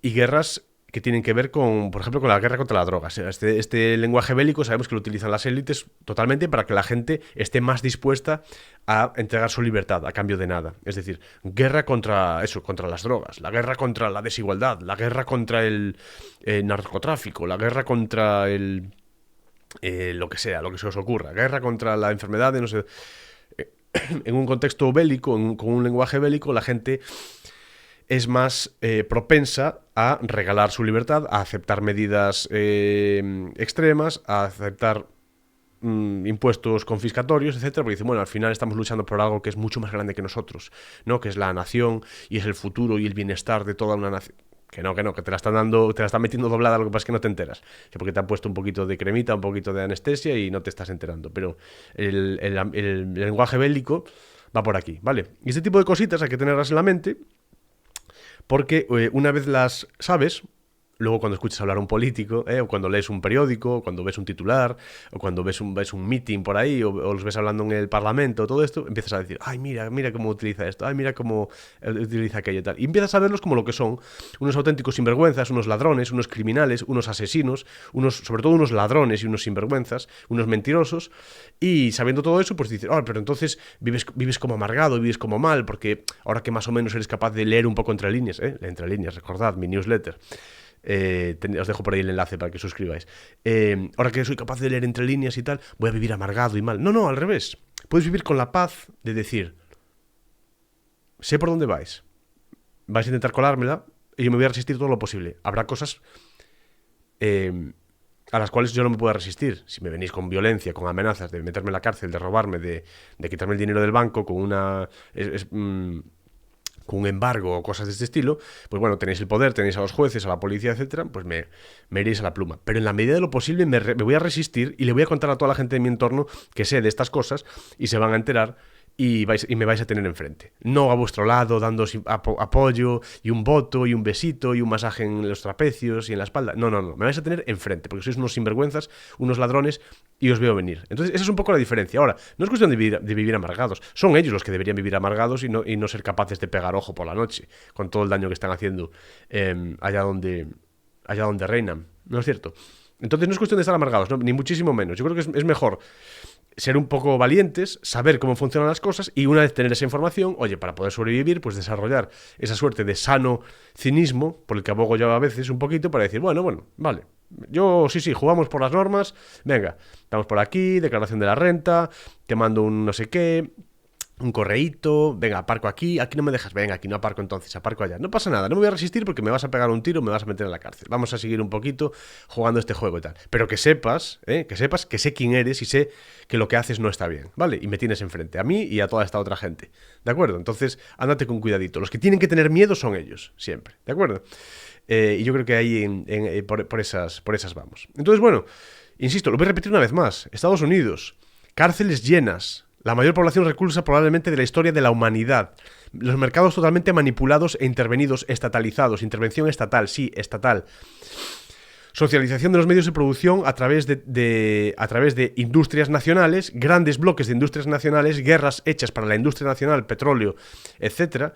y guerras que tienen que ver con, por ejemplo, con la guerra contra las drogas. Este lenguaje bélico sabemos que lo utilizan las élites totalmente para que la gente esté más dispuesta a entregar su libertad a cambio de nada. Es decir, guerra contra las drogas, la guerra contra la desigualdad, la guerra contra el narcotráfico, la guerra contra lo que sea, lo que se os ocurra, guerra contra la enfermedad de no sé. En un contexto bélico, con un lenguaje bélico, la gente es más propensa a regalar su libertad, a aceptar medidas extremas, a aceptar impuestos confiscatorios, etcétera, porque dicen, bueno, al final estamos luchando por algo que es mucho más grande que nosotros, ¿no? Que es la nación y es el futuro y el bienestar de toda una nación. Que no, que te la están metiendo doblada, lo que pasa es que no te enteras. Que porque te han puesto un poquito de cremita, un poquito de anestesia y no te estás enterando. Pero el lenguaje bélico va por aquí, ¿vale? Y este tipo de cositas hay que tenerlas en la mente, porque una vez las sabes, luego cuando escuchas hablar a un político, o cuando lees un periódico, o cuando ves un titular, o cuando ves un meeting por ahí, o los ves hablando en el Parlamento, todo esto, empiezas a decir, ay, mira cómo utiliza esto, ay, mira cómo utiliza aquello y tal. Y empiezas a verlos como lo que son, unos auténticos sinvergüenzas, unos ladrones, unos criminales, unos asesinos, sobre todo unos ladrones y unos sinvergüenzas, unos mentirosos, y sabiendo todo eso, pues dices, pero entonces vives como amargado, vives como mal, porque ahora que más o menos eres capaz de leer un poco entre líneas, recordad, mi newsletter. Os dejo por ahí el enlace para que suscribáis. Ahora que soy capaz de leer entre líneas y tal, voy a vivir amargado y mal. No, al revés. Puedes vivir con la paz de decir, sé por dónde vais a intentar colármela y yo me voy a resistir todo lo posible. Habrá cosas a las cuales yo no me puedo resistir. Si me venís con violencia, con amenazas de meterme en la cárcel, de robarme, de quitarme el dinero del banco con con un embargo o cosas de este estilo, pues bueno, tenéis el poder, tenéis a los jueces, a la policía, etcétera, pues me iréis a la pluma. Pero en la medida de lo posible me voy a resistir y le voy a contar a toda la gente de mi entorno que sé de estas cosas y se van a enterar y me vais a tener enfrente. No a vuestro lado, dándoos apoyo y un voto y un besito y un masaje en los trapecios y en la espalda. No. Me vais a tener enfrente porque sois unos sinvergüenzas, unos ladrones y os veo venir. Entonces, esa es un poco la diferencia. Ahora, no es cuestión de vivir amargados. Son ellos los que deberían vivir amargados y no ser capaces de pegar ojo por la noche con todo el daño que están haciendo allá donde reinan. ¿No es cierto? Entonces, no es cuestión de estar amargados, ¿no? Ni muchísimo menos. Yo creo que es mejor ser un poco valientes, saber cómo funcionan las cosas y una vez tener esa información, oye, para poder sobrevivir, pues desarrollar esa suerte de sano cinismo, por el que abogo yo a veces un poquito, para decir, bueno, vale, yo sí, jugamos por las normas, venga, estamos por aquí, declaración de la renta, te mando un no sé qué, un correíto, venga, aparco aquí no me dejas, venga, aquí no aparco entonces, aparco allá. No pasa nada, no me voy a resistir porque me vas a pegar un tiro, me vas a meter en la cárcel. Vamos a seguir un poquito jugando este juego y tal. Pero que sepas que sé quién eres y sé que lo que haces no está bien, ¿vale? Y me tienes enfrente, a mí y a toda esta otra gente, ¿de acuerdo? Entonces, ándate con cuidadito. Los que tienen que tener miedo son ellos, siempre, ¿de acuerdo? Y yo creo que ahí por esas vamos. Entonces, bueno, insisto, lo voy a repetir una vez más. Estados Unidos, cárceles llenas. La mayor población reclusa probablemente de la historia de la humanidad. Los mercados totalmente manipulados e intervenidos, estatalizados. Intervención estatal, sí, estatal. Socialización de los medios de producción a través de industrias nacionales, grandes bloques de industrias nacionales, guerras hechas para la industria nacional, petróleo, etcétera,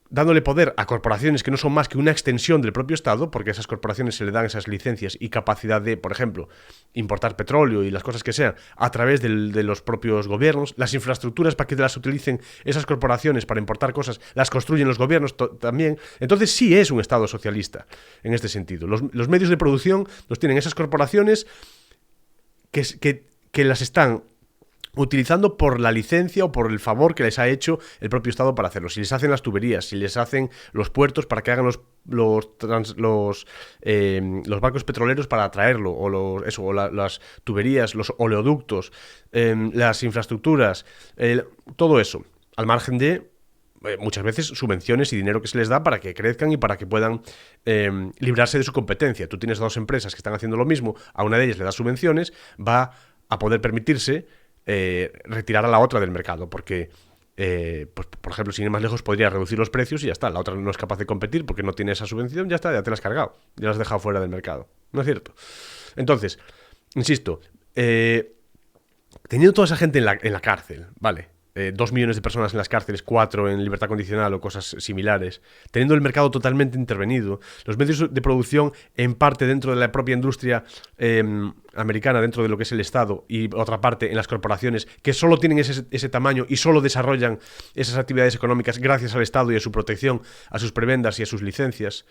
dándole poder a corporaciones que no son más que una extensión del propio Estado, porque a esas corporaciones se le dan esas licencias y capacidad de, por ejemplo, importar petróleo y las cosas que sean a través de los propios gobiernos. Las infraestructuras para que las utilicen esas corporaciones para importar cosas, las construyen los gobiernos también. Entonces sí es un Estado socialista en este sentido. Los medios de producción los tienen esas corporaciones que las están utilizando por la licencia o por el favor que les ha hecho el propio Estado para hacerlo. Si les hacen las tuberías, si les hacen los puertos para que hagan los barcos petroleros para traerlo, o las tuberías, los oleoductos, las infraestructuras, todo eso, al margen de muchas veces subvenciones y dinero que se les da para que crezcan y para que puedan librarse de su competencia. Tú tienes dos empresas que están haciendo lo mismo, a una de ellas le das subvenciones, va a poder permitirse retirar a la otra del mercado, porque pues, por ejemplo, sin ir más lejos, podría reducir los precios y ya está. La otra no es capaz de competir porque no tiene esa subvención, ya está, ya te la has cargado, ya la has dejado fuera del mercado. ¿No es cierto? Entonces, insisto, teniendo toda esa gente en la cárcel, ¿vale? 2 millones de personas en las cárceles, 4 en libertad condicional o cosas similares, teniendo el mercado totalmente intervenido, los medios de producción en parte dentro de la propia industria americana, dentro de lo que es el Estado, y otra parte en las corporaciones que solo tienen ese tamaño y solo desarrollan esas actividades económicas gracias al Estado y a su protección, a sus prebendas y a sus licencias.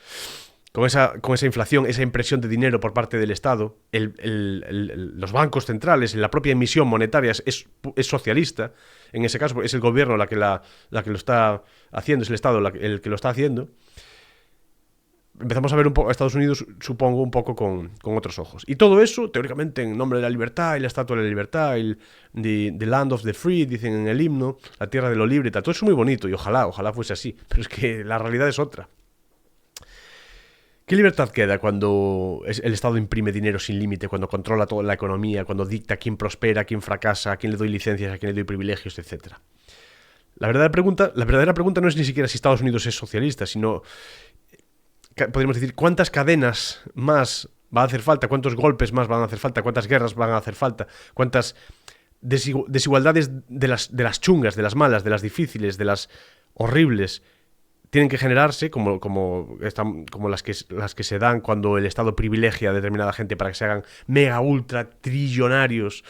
Con esa inflación, esa impresión de dinero por parte del Estado, los bancos centrales, la propia emisión monetaria es socialista. En ese caso es el gobierno la que lo está haciendo, es el Estado el que lo está haciendo. Empezamos a ver un poco a Estados Unidos, supongo, un poco con otros ojos. Y todo eso, teóricamente, en nombre de la libertad y la estatua de la libertad, the land of the free, dicen en el himno, la tierra de lo libre, todo eso es muy bonito y ojalá fuese así. Pero es que la realidad es otra. ¿Qué libertad queda cuando el Estado imprime dinero sin límite, cuando controla toda la economía, cuando dicta quién prospera, quién fracasa, a quién le doy licencias, a quién le doy privilegios, etcétera? La verdadera pregunta no es ni siquiera si Estados Unidos es socialista, sino, podríamos decir, ¿cuántas cadenas más va a hacer falta? ¿Cuántos golpes más van a hacer falta? ¿Cuántas guerras van a hacer falta? ¿Cuántas desigualdades de las chungas, de las malas, de las difíciles, de las horribles tienen que generarse como las que se dan cuando el Estado privilegia a determinada gente para que se hagan mega ultra trillonarios?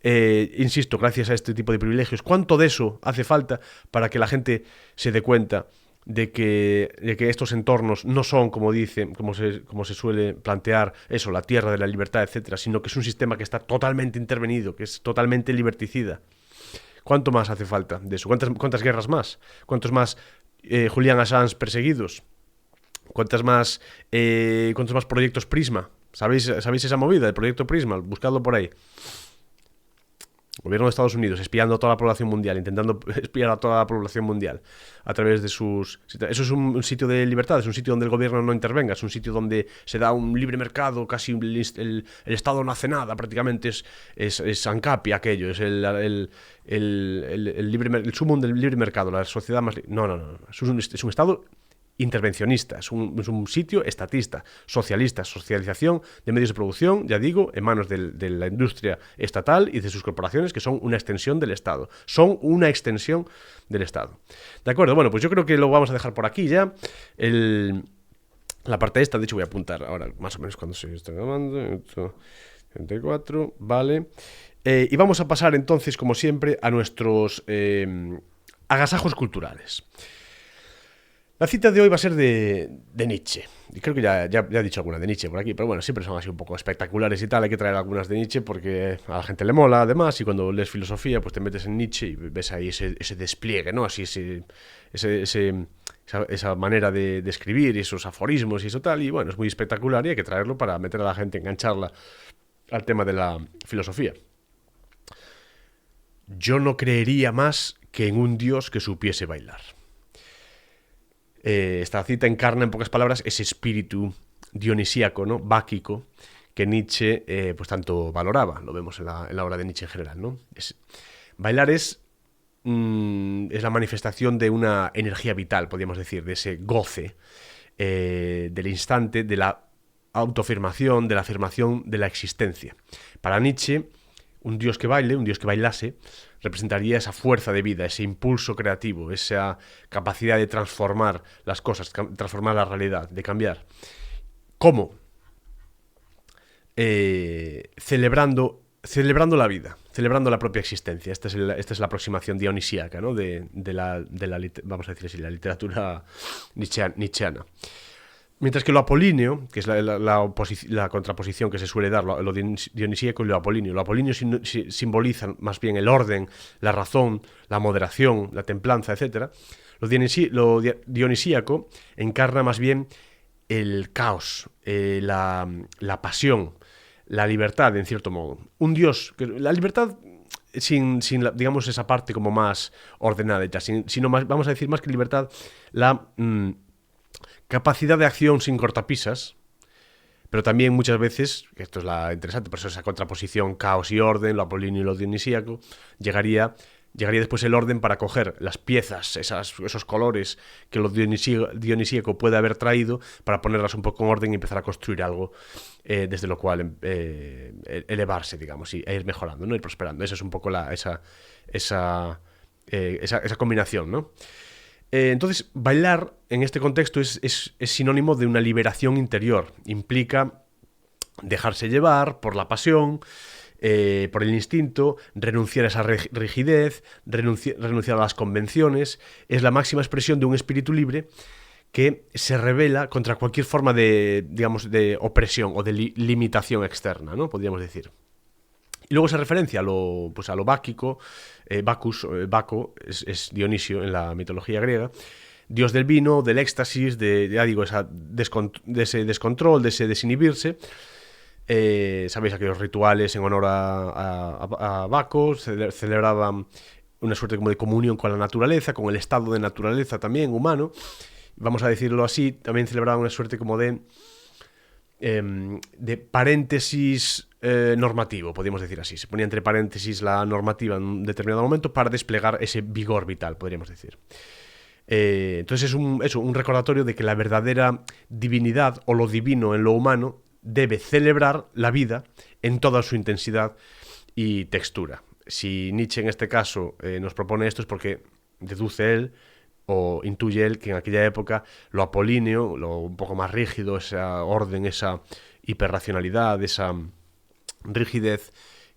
Insisto, gracias a este tipo de privilegios, ¿cuánto de eso hace falta para que la gente se dé cuenta de que estos entornos no son, como se suele plantear, eso, la tierra de la libertad, etcétera, sino que es un sistema que está totalmente intervenido, que es totalmente liberticida? ¿Cuánto más hace falta de eso? ¿Cuántas guerras más? ¿Cuántos más Julian Assange perseguidos? ¿Cuántos más proyectos Prisma? ¿Sabéis esa movida, el proyecto Prisma? Buscadlo por ahí. Gobierno de Estados Unidos espiando a toda la población mundial, intentando espiar a toda la población mundial a través de sus... Eso es un sitio de libertad, es un sitio donde el gobierno no intervenga, es un sitio donde se da un libre mercado, casi el Estado no hace nada, prácticamente es ANCAP aquello, es el sumum del libre mercado, la sociedad más... No, es un Estado intervencionista, es un sitio estatista, socialista, socialización de medios de producción, ya digo, en manos de la industria estatal y de sus corporaciones, que son una extensión del Estado. Son una extensión del Estado. ¿De acuerdo? Bueno, pues yo creo que lo vamos a dejar por aquí ya. La parte esta, de hecho voy a apuntar ahora más o menos cuando se está grabando. 34, vale. Y vamos a pasar entonces, como siempre, a nuestros agasajos culturales. La cita de hoy va a ser de Nietzsche. Y creo que ya he dicho alguna de Nietzsche por aquí, pero bueno, siempre son así un poco espectaculares y tal. Hay que traer algunas de Nietzsche porque a la gente le mola, además, y cuando lees filosofía, pues te metes en Nietzsche y ves ahí ese despliegue, ¿no? Así esa manera de escribir y esos aforismos y eso tal. Y bueno, es muy espectacular y hay que traerlo para meter a la gente, engancharla al tema de la filosofía. Yo no creería más que en un dios que supiese bailar. Esta cita encarna, en pocas palabras, ese espíritu dionisíaco, ¿no? Báquico, que Nietzsche pues tanto valoraba. Lo vemos en la obra de Nietzsche en general, ¿no? Bailar es la manifestación de una energía vital, podríamos decir, de ese goce del instante, de la autoafirmación, de la afirmación de la existencia. Para Nietzsche, un dios que baile, un dios que bailase, representaría esa fuerza de vida, ese impulso creativo, esa capacidad de transformar las cosas, transformar la realidad, de cambiar. ¿Cómo? Celebrando la vida, celebrando la propia existencia. Esta es la aproximación dionisíaca, ¿no? de la vamos a decir así, la literatura nietzscheana. Mientras que lo apolíneo, que es la contraposición que se suele dar, lo dionisíaco y lo apolíneo. Lo apolíneo simboliza más bien el orden, la razón, la moderación, la templanza, etc. Lo dionisíaco encarna más bien el caos, la pasión, la libertad, en cierto modo. Un dios, la libertad sin digamos, esa parte como más ordenada, sino más, vamos a decir, más que libertad, la capacidad de acción sin cortapisas, pero también muchas veces, esto es la interesante, por eso esa contraposición caos y orden, lo apolíneo y lo dionisíaco, llegaría después el orden para coger las piezas, esos colores que lo dionisíaco puede haber traído, para ponerlas un poco en orden y empezar a construir algo desde lo cual elevarse, digamos, e ir mejorando, ¿no? Ir prosperando. Esa es un poco esa combinación, ¿no? Entonces, bailar en este contexto es sinónimo de una liberación interior. Implica dejarse llevar por la pasión, por el instinto, renunciar a esa rigidez, renunciar a las convenciones. Es la máxima expresión de un espíritu libre que se rebela contra cualquier forma de, digamos, de opresión o de limitación externa, ¿no? Podríamos decir. Y luego se referencia a lo báquico. Baco es Dionisio en la mitología griega, dios del vino, del éxtasis, de ese descontrol, de ese desinhibirse. Sabéis, aquellos rituales en honor a Baco, celebraban una suerte como de comunión con la naturaleza, con el estado de naturaleza también humano, vamos a decirlo así. También celebraban una suerte como de paréntesis normativo, podríamos decir así. Se ponía entre paréntesis la normativa en un determinado momento para desplegar ese vigor vital, podríamos decir. Entonces es un recordatorio de que la verdadera divinidad o lo divino en lo humano debe celebrar la vida en toda su intensidad y textura. Si Nietzsche en este caso nos propone esto, es porque deduce él o intuye él que en aquella época lo apolíneo, lo un poco más rígido, esa orden, esa hiperracionalidad, esa rigidez,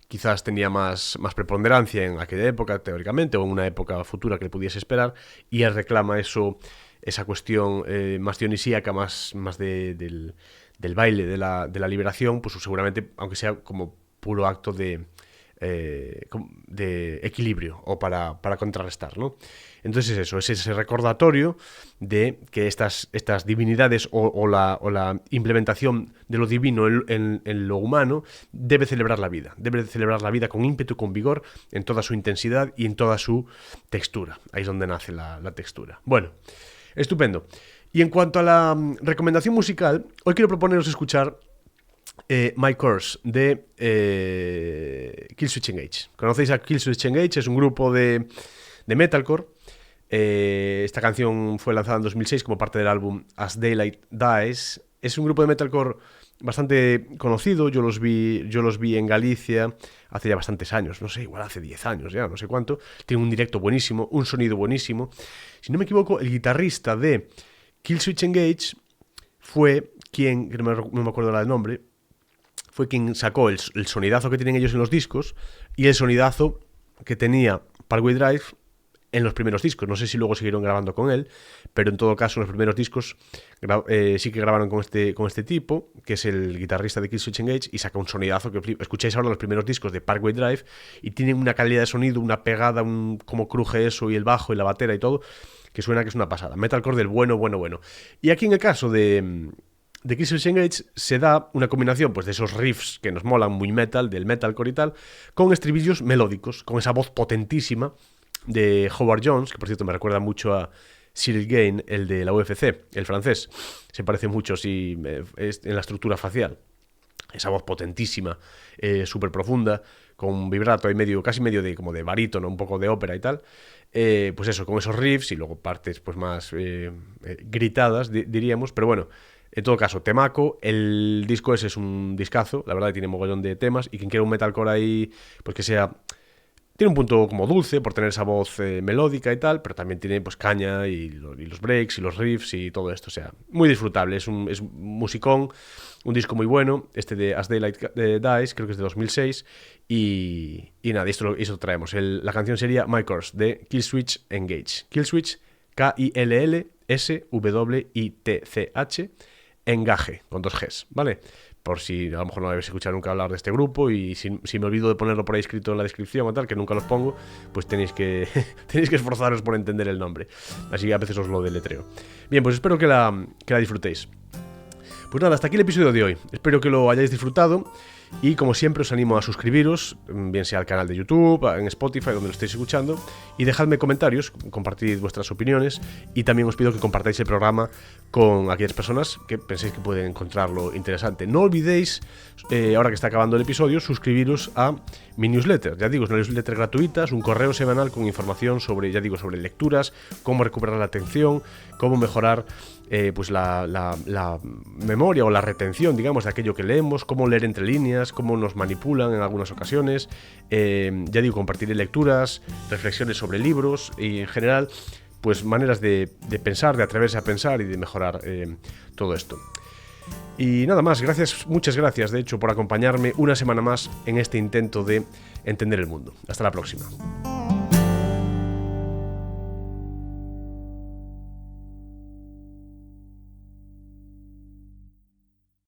quizás tenía más preponderancia en aquella época, teóricamente, o en una época futura que le pudiese esperar, y él reclama esa cuestión más dionisíaca, más del baile, de la liberación, pues seguramente, aunque sea como puro acto de equilibrio o para contrarrestar, ¿no? Entonces es ese recordatorio de que estas divinidades o la implementación de lo divino en lo humano debe celebrar la vida con ímpetu, con vigor, en toda su intensidad y en toda su textura. Ahí es donde nace la textura. Bueno, estupendo. Y en cuanto a la recomendación musical, hoy quiero proponeros escuchar My Curse de Killswitch Engage. ¿Conocéis a Killswitch Engage? Es un grupo de metalcore. Esta canción fue lanzada en 2006 como parte del álbum As Daylight Dies. Es un grupo de metalcore bastante conocido. Yo los vi en Galicia hace ya bastantes años, no sé, igual hace 10 años ya, no sé cuánto. Tiene un directo buenísimo, un sonido buenísimo. Si no me equivoco, el guitarrista de Killswitch Engage fue quien, que no me acuerdo el nombre, fue quien sacó el sonidazo que tienen ellos en los discos y el sonidazo que tenía Parkway Drive en los primeros discos. No sé si luego siguieron grabando con él, pero en todo caso en los primeros discos sí que grabaron con este tipo, que es el guitarrista de Killswitch Engage, y saca un sonidazo que escucháis ahora los primeros discos de Parkway Drive, y tienen una calidad de sonido, una pegada, cómo cruje eso, y el bajo y la batera y todo, que suena que es una pasada. Metalcore del bueno. Y aquí en el caso de Killswitch Engage se da una combinación, pues, de esos riffs que nos molan muy metal, del metalcore y tal, con estribillos melódicos, con esa voz potentísima de Howard Jones, que por cierto me recuerda mucho a Cyril Gane, el de la UFC, el francés. Se parece mucho en la estructura facial. esa voz potentísima, súper profunda, con un vibrato ahí medio, casi medio de como de barítono, un poco de ópera y tal. Pues eso, con esos riffs y luego partes pues más gritadas, diríamos, pero bueno, en todo caso, temaco. El disco ese es un discazo, la verdad que tiene mogollón de temas, y quien quiera un metalcore ahí, pues que sea... Tiene un punto como dulce por tener esa voz melódica y tal, pero también tiene pues caña y los breaks y los riffs y todo esto. O sea, muy disfrutable, es un musicón, un disco muy bueno, este de As Daylight Dies, creo que es de 2006, y nada, esto traemos. La canción sería My Curse, de Killswitch Engage. Killswitch, Killswitch, Engage, con 2 Gs, ¿vale? Por si a lo mejor no habéis escuchado nunca hablar de este grupo, y si me olvido de ponerlo por ahí escrito en la descripción o tal, que nunca los pongo, pues tenéis que esforzaros por entender el nombre. Así que a veces os lo deletreo. Bien, pues espero que la disfrutéis. Pues nada, hasta aquí el episodio de hoy. Espero que lo hayáis disfrutado. Y como siempre os animo a suscribiros, bien sea al canal de YouTube, en Spotify, donde lo estéis escuchando, y dejadme comentarios, compartid vuestras opiniones, y también os pido que compartáis el programa con aquellas personas que penséis que pueden encontrarlo interesante. No olvidéis, ahora que está acabando el episodio, suscribiros a mi newsletter. Ya digo, es una newsletter gratuita, es un correo semanal con información sobre, ya digo, sobre lecturas, cómo recuperar la atención, cómo mejorar pues la memoria o la retención, digamos, de aquello que leemos, cómo leer entre líneas, cómo nos manipulan en algunas ocasiones. Ya digo, compartiré lecturas, reflexiones sobre libros y en general, pues maneras de pensar, de atreverse a pensar y de mejorar todo esto. Y nada más, muchas gracias de hecho por acompañarme una semana más en este intento de entender el mundo. Hasta la próxima.